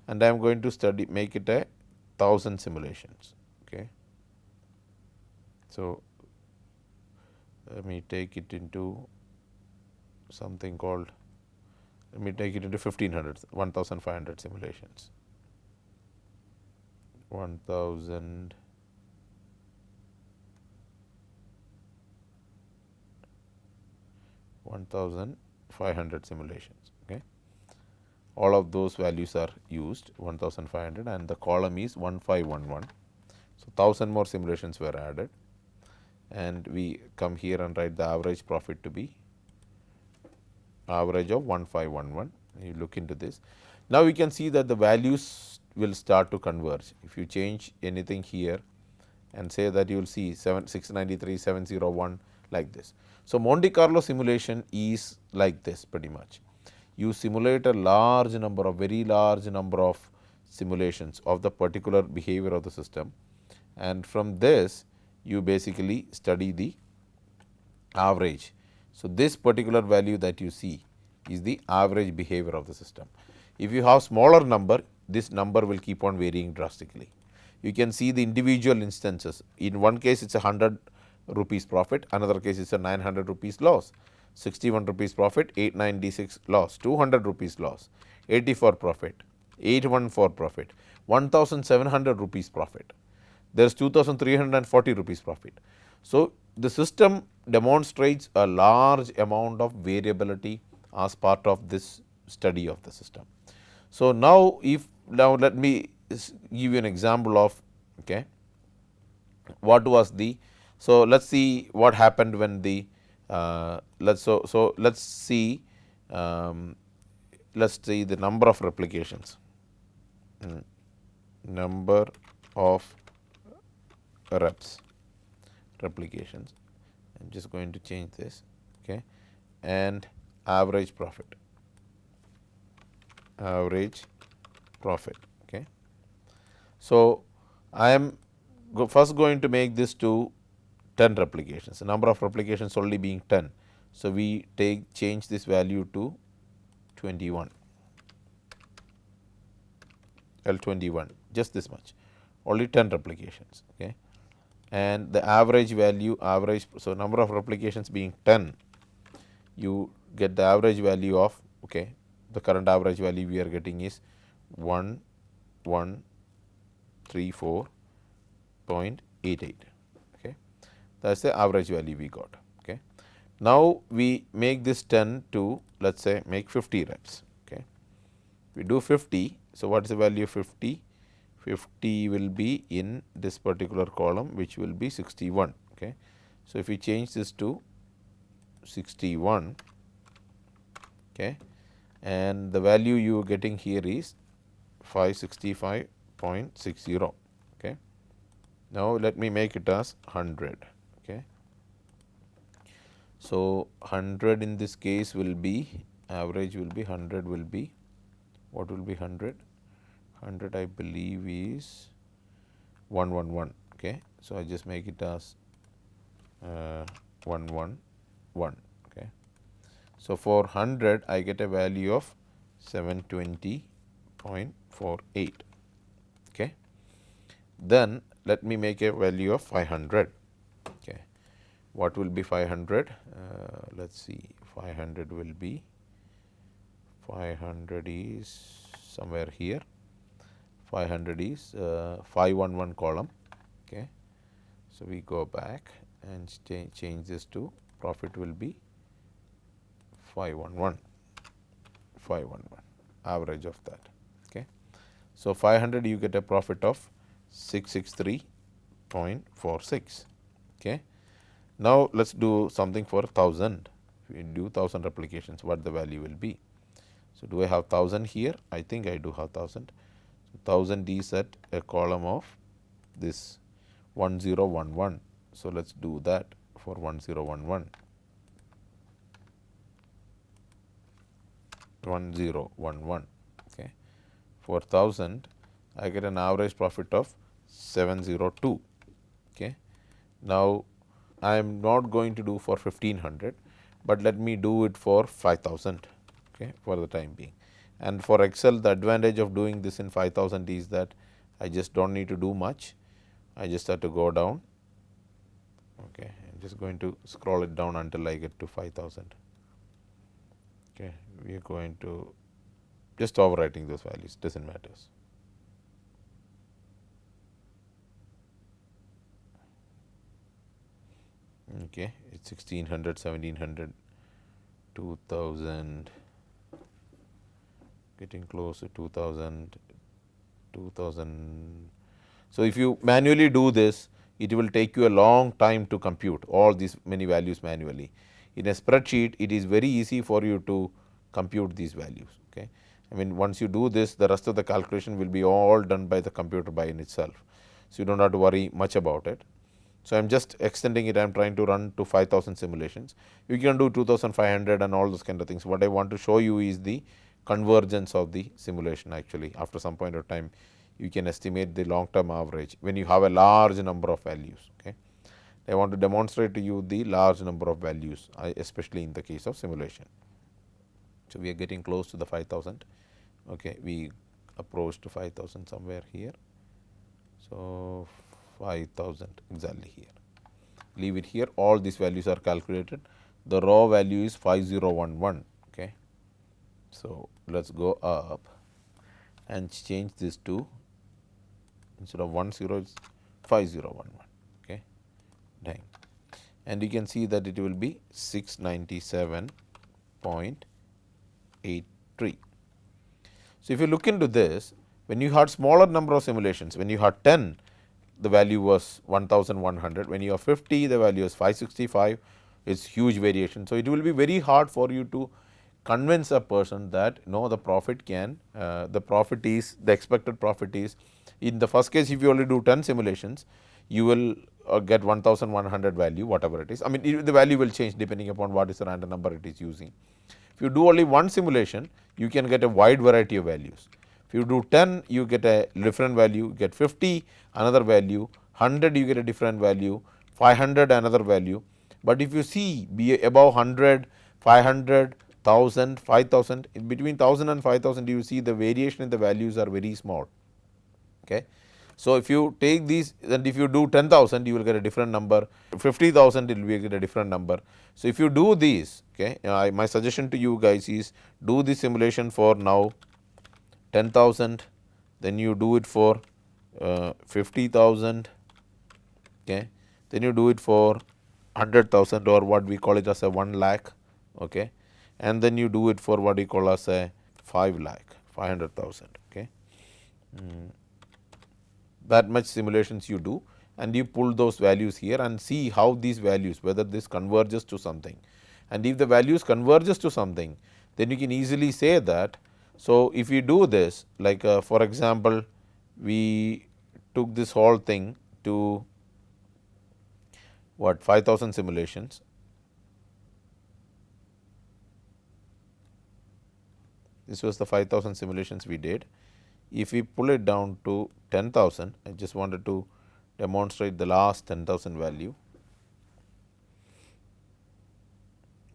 and I am going to make it a 1000 simulations. Okay. So, let me take it into something called, let me take it into 1500, 1500 simulations. 1000 1500 simulations. Okay. All of those values are used 1500 and the column is 1511. So, 1000 more simulations were added and we come here and write the average profit to be average of 1511. You look into this. Now, we can see that the values will start to converge. If you change anything here and say that you will see 693, 701 like this. So, Monte-Carlo simulation is like this pretty much. You simulate a large number of very large number of simulations of the particular behavior of the system, and from this you basically study the average. So, this particular value that you see is the average behavior of the system. If you have smaller number, this number will keep on varying drastically. You can see the individual instances. In one case it is a 100 rupees profit, another case is a 900 rupees loss, 61 rupees profit, 896 loss, 200 rupees loss, 84 profit, 814 profit, 1700 rupees profit. There is 2340 rupees profit. So, the system demonstrates a large amount of variability as part of this study of the system. So, now let me give you an example of, okay, what was the, so let us see what happened when the let's see the number of replications, number of replications. I am just going to change this, okay, and average profit. Okay. So, I am first going to make this to 10 replications, the number of replications only being 10. So, we change this value to 21, L21, just this much, only 10 replications. Okay. And the average value, so number of replications being 10, you get the average value of, okay, the current average value we are getting is 1134.88. Okay. That is the average value we got. Okay. Now, we make this 10 to, let us say, make 50 reps. Okay. We do 50. So, what is the value of 50? 50 will be in this particular column, which will be 61. Okay. So, if we change this to 61, okay, and the value you are getting here is 565.60. Okay. Now, let me make it as 100. Okay. So, 100 in this case will be average will be 100 will be, what will be 100? 100 I believe is 111. Okay. So, I just make it as 111. Okay. So, for 100 I get a value of 720.48. Okay. Then let me make a value of 500. Okay. What will be 500? Let us see, 500 will be, 500 is somewhere here, 500 is 511 column. Okay. So, we go back and change this to profit will be 511, average of that. Okay. So, 500 you get a profit of 663.46. Okay. Now, let us do something for 1000. If we do 1000 replications, what the value will be. So, do I have 1000 here? I think I do have 1000. So, 1000 is at a column of this 1011. So, let us do that for 1011. 1011. Okay. For 1000 I get an average profit of 702. Okay. Now, I am not going to do for 1500, but let me do it for 5000, okay, for the time being. And for Excel, the advantage of doing this in 5000 is that I just do not need to do much. I just have to go down. Okay. I am just going to scroll it down until I get to 5000. Okay. We are going to just overwriting those values, does not matter. Okay, it's 1600, 1700, 2000, getting close to 2000, 2000. So, if you manually do this, it will take you a long time to compute all these many values manually. In a spreadsheet, it is very easy for you to compute these values. Okay. I mean, once you do this, the rest of the calculation will be all done by the computer by in itself. So, you do not have to worry much about it. So, I am just extending it, I am trying to run to 5000 simulations. You can do 2500 and all those kind of things. What I want to show you is the convergence of the simulation actually. After some point of time, you can estimate the long term average when you have a large number of values. Okay. I want to demonstrate to you the large number of values, especially in the case of simulation. So, we are getting close to the 5000. Okay. We approach to 5000 somewhere here. So, 5000 exactly here, leave it here, all these values are calculated, the raw value is 5011. Okay. So, let us go up and change this to, instead of 10 it's 5011. Okay. Dang. And you can see that it will be 697.83. So, if you look into this, when you had smaller number of simulations, when you had 10, the value was 1100, when you have 50, the value is 565, it's huge variation. So, it will be very hard for you to convince a person that no, the profit can, the profit is, the expected profit is, in the first case if you only do 10 simulations, you will get 1100 value, whatever it is. I mean, the value will change depending upon what is the random number it is using. If you do only one simulation, you can get a wide variety of values. If you do 10, you get a different value, get 50 another value, 100 you get a different value, 500 another value. But if you see be above 100, 500, 1000, 5000, in between 1000 and 5000 you see the variation in the values are very small. Okay. So, if you take these and if you do 10,000 you will get a different number, 50,000 it will get a different number. So, if you do these, okay, my suggestion to you guys is do the simulation for now 10,000, then you do it for 50,000, okay, then you do it for 100,000 or what we call it as a 1 lakh, okay, and then you do it for what we call as a 5 lakh, 500,000. Okay. That much simulations you do and you pull those values here and see how these values, whether this converges to something. And if the values converges to something, then you can easily say that. So, if we do this, like for example, we took this whole thing to what 5000 simulations. This was the 5,000 simulations we did. If we pull it down to 10,000, I just wanted to demonstrate the last 10,000 value.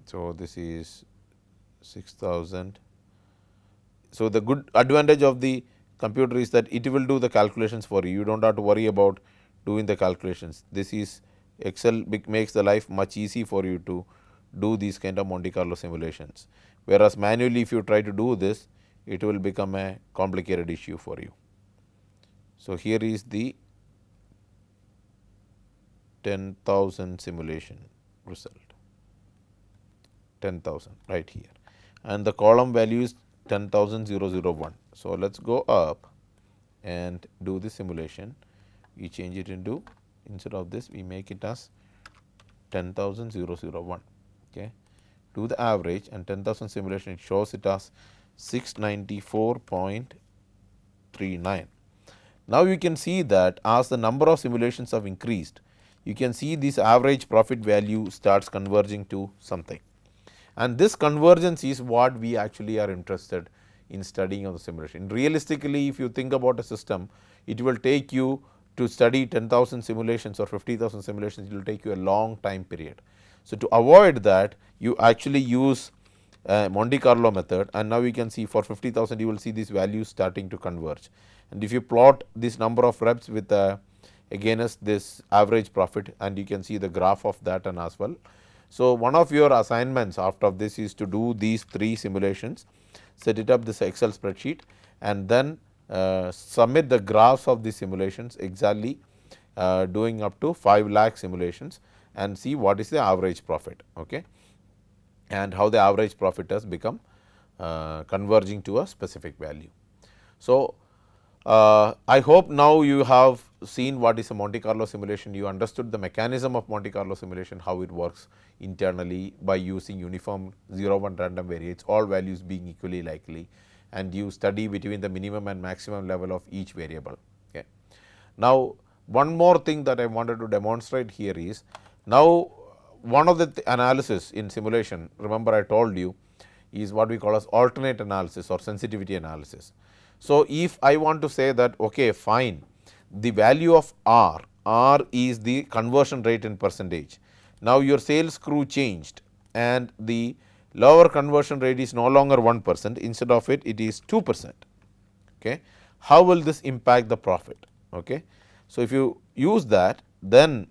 So, this is 6,000. So, the good advantage of the computer is that it will do the calculations for you. You do not have to worry about doing the calculations. This is Excel makes the life much easy for you to do these kind of Monte Carlo simulations. Whereas, manually if you try to do this, it will become a complicated issue for you. So, here is the 10,000 simulation result, 10,000 right here, and the column value is 10,001. So, let us go up and do the simulation. We change it into, instead of this we make it as 10,001. Okay. Do the average, and 10,000 simulation, it shows it as 694.39. Now, you can see that as the number of simulations have increased, you can see this average profit value starts converging to something, and this convergence is what we actually are interested in studying on the simulation. Realistically, if you think about a system, it will take you to study 10,000 simulations or 50,000 simulations, it will take you a long time period. So, to avoid that, you actually use Monte Carlo method, and now you can see for 50,000 you will see these values starting to converge, and if you plot this number of reps with against this average profit, and you can see the graph of that and as well. So, one of your assignments after this is to do these 3 simulations, set it up this Excel spreadsheet, and then submit the graphs of the simulations exactly doing up to 5 lakh simulations, and see what is the average profit, okay, and how the average profit has become converging to a specific value. So, I hope now you have seen what is a Monte Carlo simulation. You understood the mechanism of Monte Carlo simulation, how it works internally by using uniform 0-1 random variates, all values being equally likely, and you study between the minimum and maximum level of each variable. Okay. Now, one more thing that I wanted to demonstrate here is, now one of the analysis in simulation, remember I told you, is what we call as alternate analysis or sensitivity analysis. So, if I want to say that, okay, fine, the value of R is the conversion rate in percentage. Now, your sales crew changed, and the lower conversion rate is no longer 1%, instead of it, it is 2%. Okay. How will this impact the profit? Okay. So, if you use that, then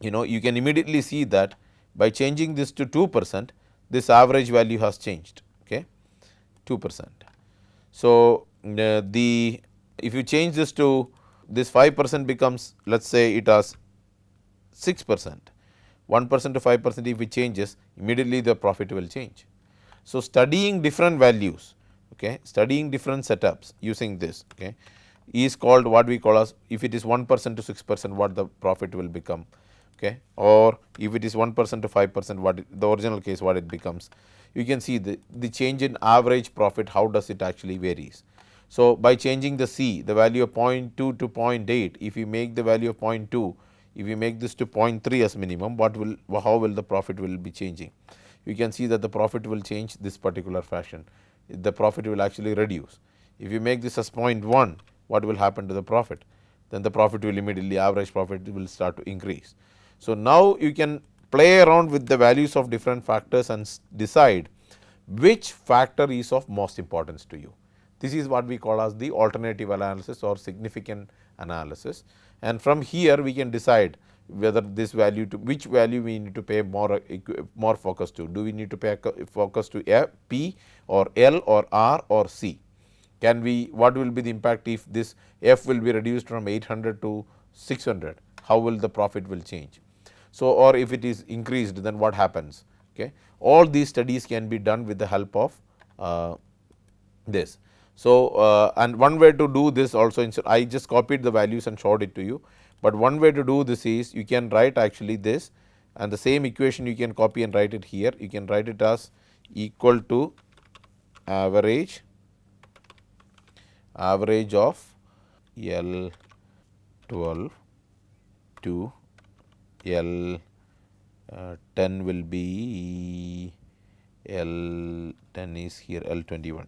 you can immediately see that by changing this to 2%, this average value has changed, okay, 2%. So, if you change this to this 5% becomes, let us say it has 6%, 1% to 5% if it changes, immediately the profit will change. So, studying different values, okay, studying different setups using this, okay, is called what we call as, if it is 1% to 6%, what the profit will become, okay, or if it is 1% to 5%, what the original case what it becomes. You can see the change in average profit, how does it actually varies. So, by changing the C, the value of 0.2 to 0.8, if you make the value of 0.2, if you make this to 0.3 as minimum, how will the profit will be changing? You can see that the profit will change this particular fashion, the profit will actually reduce. If you make this as 0.1, what will happen to the profit? Then the profit will immediately, average profit will start to increase. So, now you can play around with the values of different factors and decide which factor is of most importance to you. This is what we call as the alternative analysis or significant analysis, and from here we can decide whether this value, to which value we need to pay more focus to. Do we need to pay focus to P or L or R or C? Can we, what will be the impact if this F will be reduced from 800 to 600? How will the profit will change? So, or if it is increased, then what happens? Okay. All these studies can be done with the help of this. So, and one way to do this also, I just copied the values and showed it to you, but one way to do this is you can write actually this, and the same equation you can copy and write it here. You can write it as equal to average of L 12 to L 10 will be L10 is here, L21.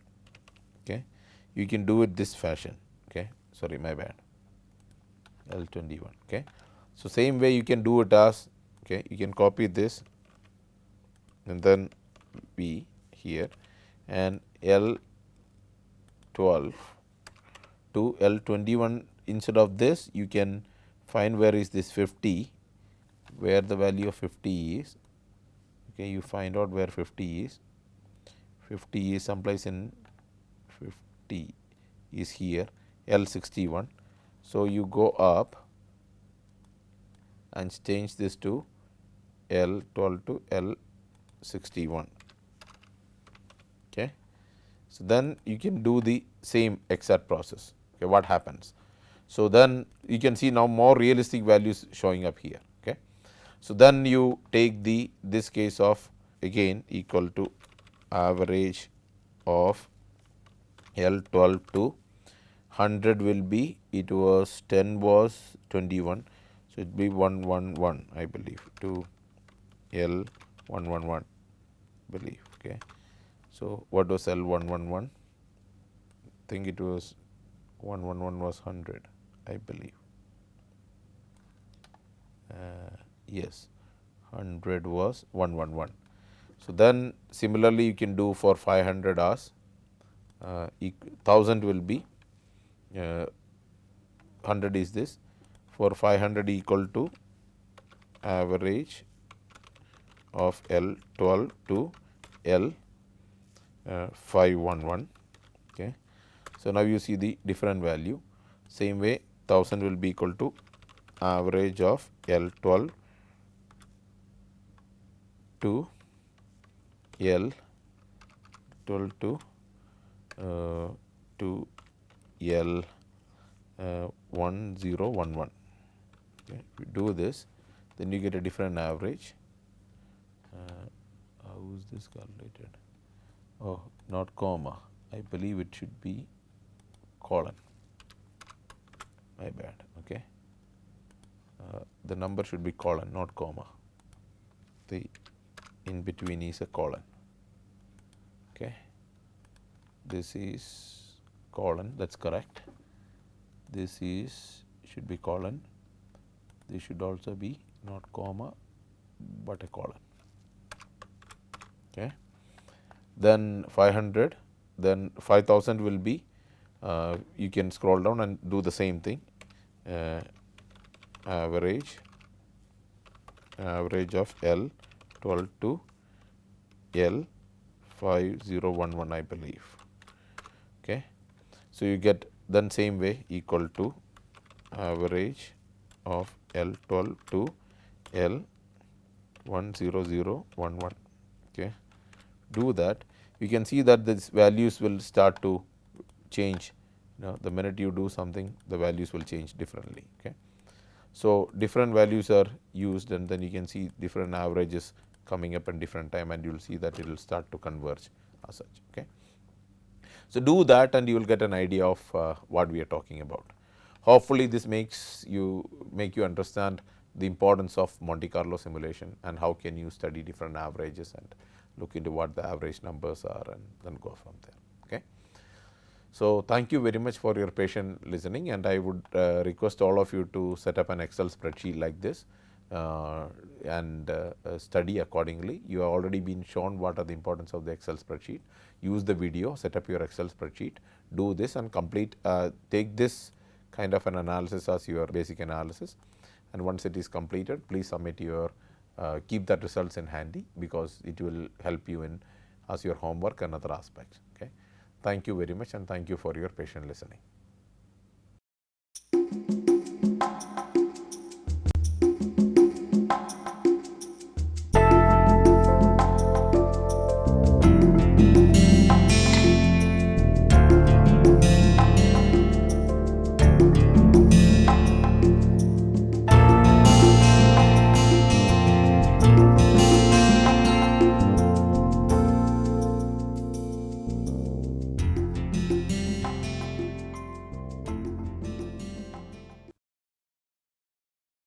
Okay, you can do it this fashion. Okay, sorry, my bad, L21. Okay, so same way you can do it as, okay, you can copy this and then B here, and L12 to L21. Instead of this, you can find where is this 50, where the value of 50 is. Okay, you find out where 50 is. 50 is someplace in 50 is here, L61. So you go up and change this to L12 to L61. Okay. So then you can do the same exact process. Okay, what happens? So then you can see now more realistic values showing up here. Okay. So then you take this case of again equal to average of L12 to 100 will be, it was 10 was 21. So, it will be 111 I believe to L111 believe. Okay. So, what was L111? I think it was 111 was 100 I believe. Yes, 100 was 111. So, then similarly you can do for 500 hours, 1000 will be 100 is this, for 500 equal to average of L12 to L511. Okay. So, now you see the different value. Same way 1000 will be equal to average of L12 to L12 to L1011. Okay. If you do this, then you get a different average. How is this calculated? Oh, not comma. I believe it should be colon. My bad. Okay. The number should be colon, not comma. The in between is a colon. Okay. This is colon, that's correct. This is should be colon. This should also be not comma but a colon. Okay. Then 500, then 5000 will be, you can scroll down and do the same thing, average of L12 to L5011 I believe. Okay. So, you get then same way equal to average of L12 to L10011. Okay. Do that, you can see that these values will start to change. The minute you do something, the values will change differently. Okay. So, different values are used, and then you can see different averages coming up at different time, and you will see that it will start to converge as such. Okay. So, do that and you will get an idea of what we are talking about. Hopefully, this make you understand the importance of Monte-Carlo simulation and how can you study different averages and look into what the average numbers are and then go from there. Okay. So, thank you very much for your patient listening, and I would request all of you to set up an Excel spreadsheet like this and study accordingly. You have already been shown what are the importance of the Excel spreadsheet. Use the video, set up your Excel spreadsheet, do this and complete, take this kind of an analysis as your basic analysis, and once it is completed, please submit your keep that results in handy, because it will help you in as your homework and other aspects. Okay. Thank you very much, and thank you for your patient listening.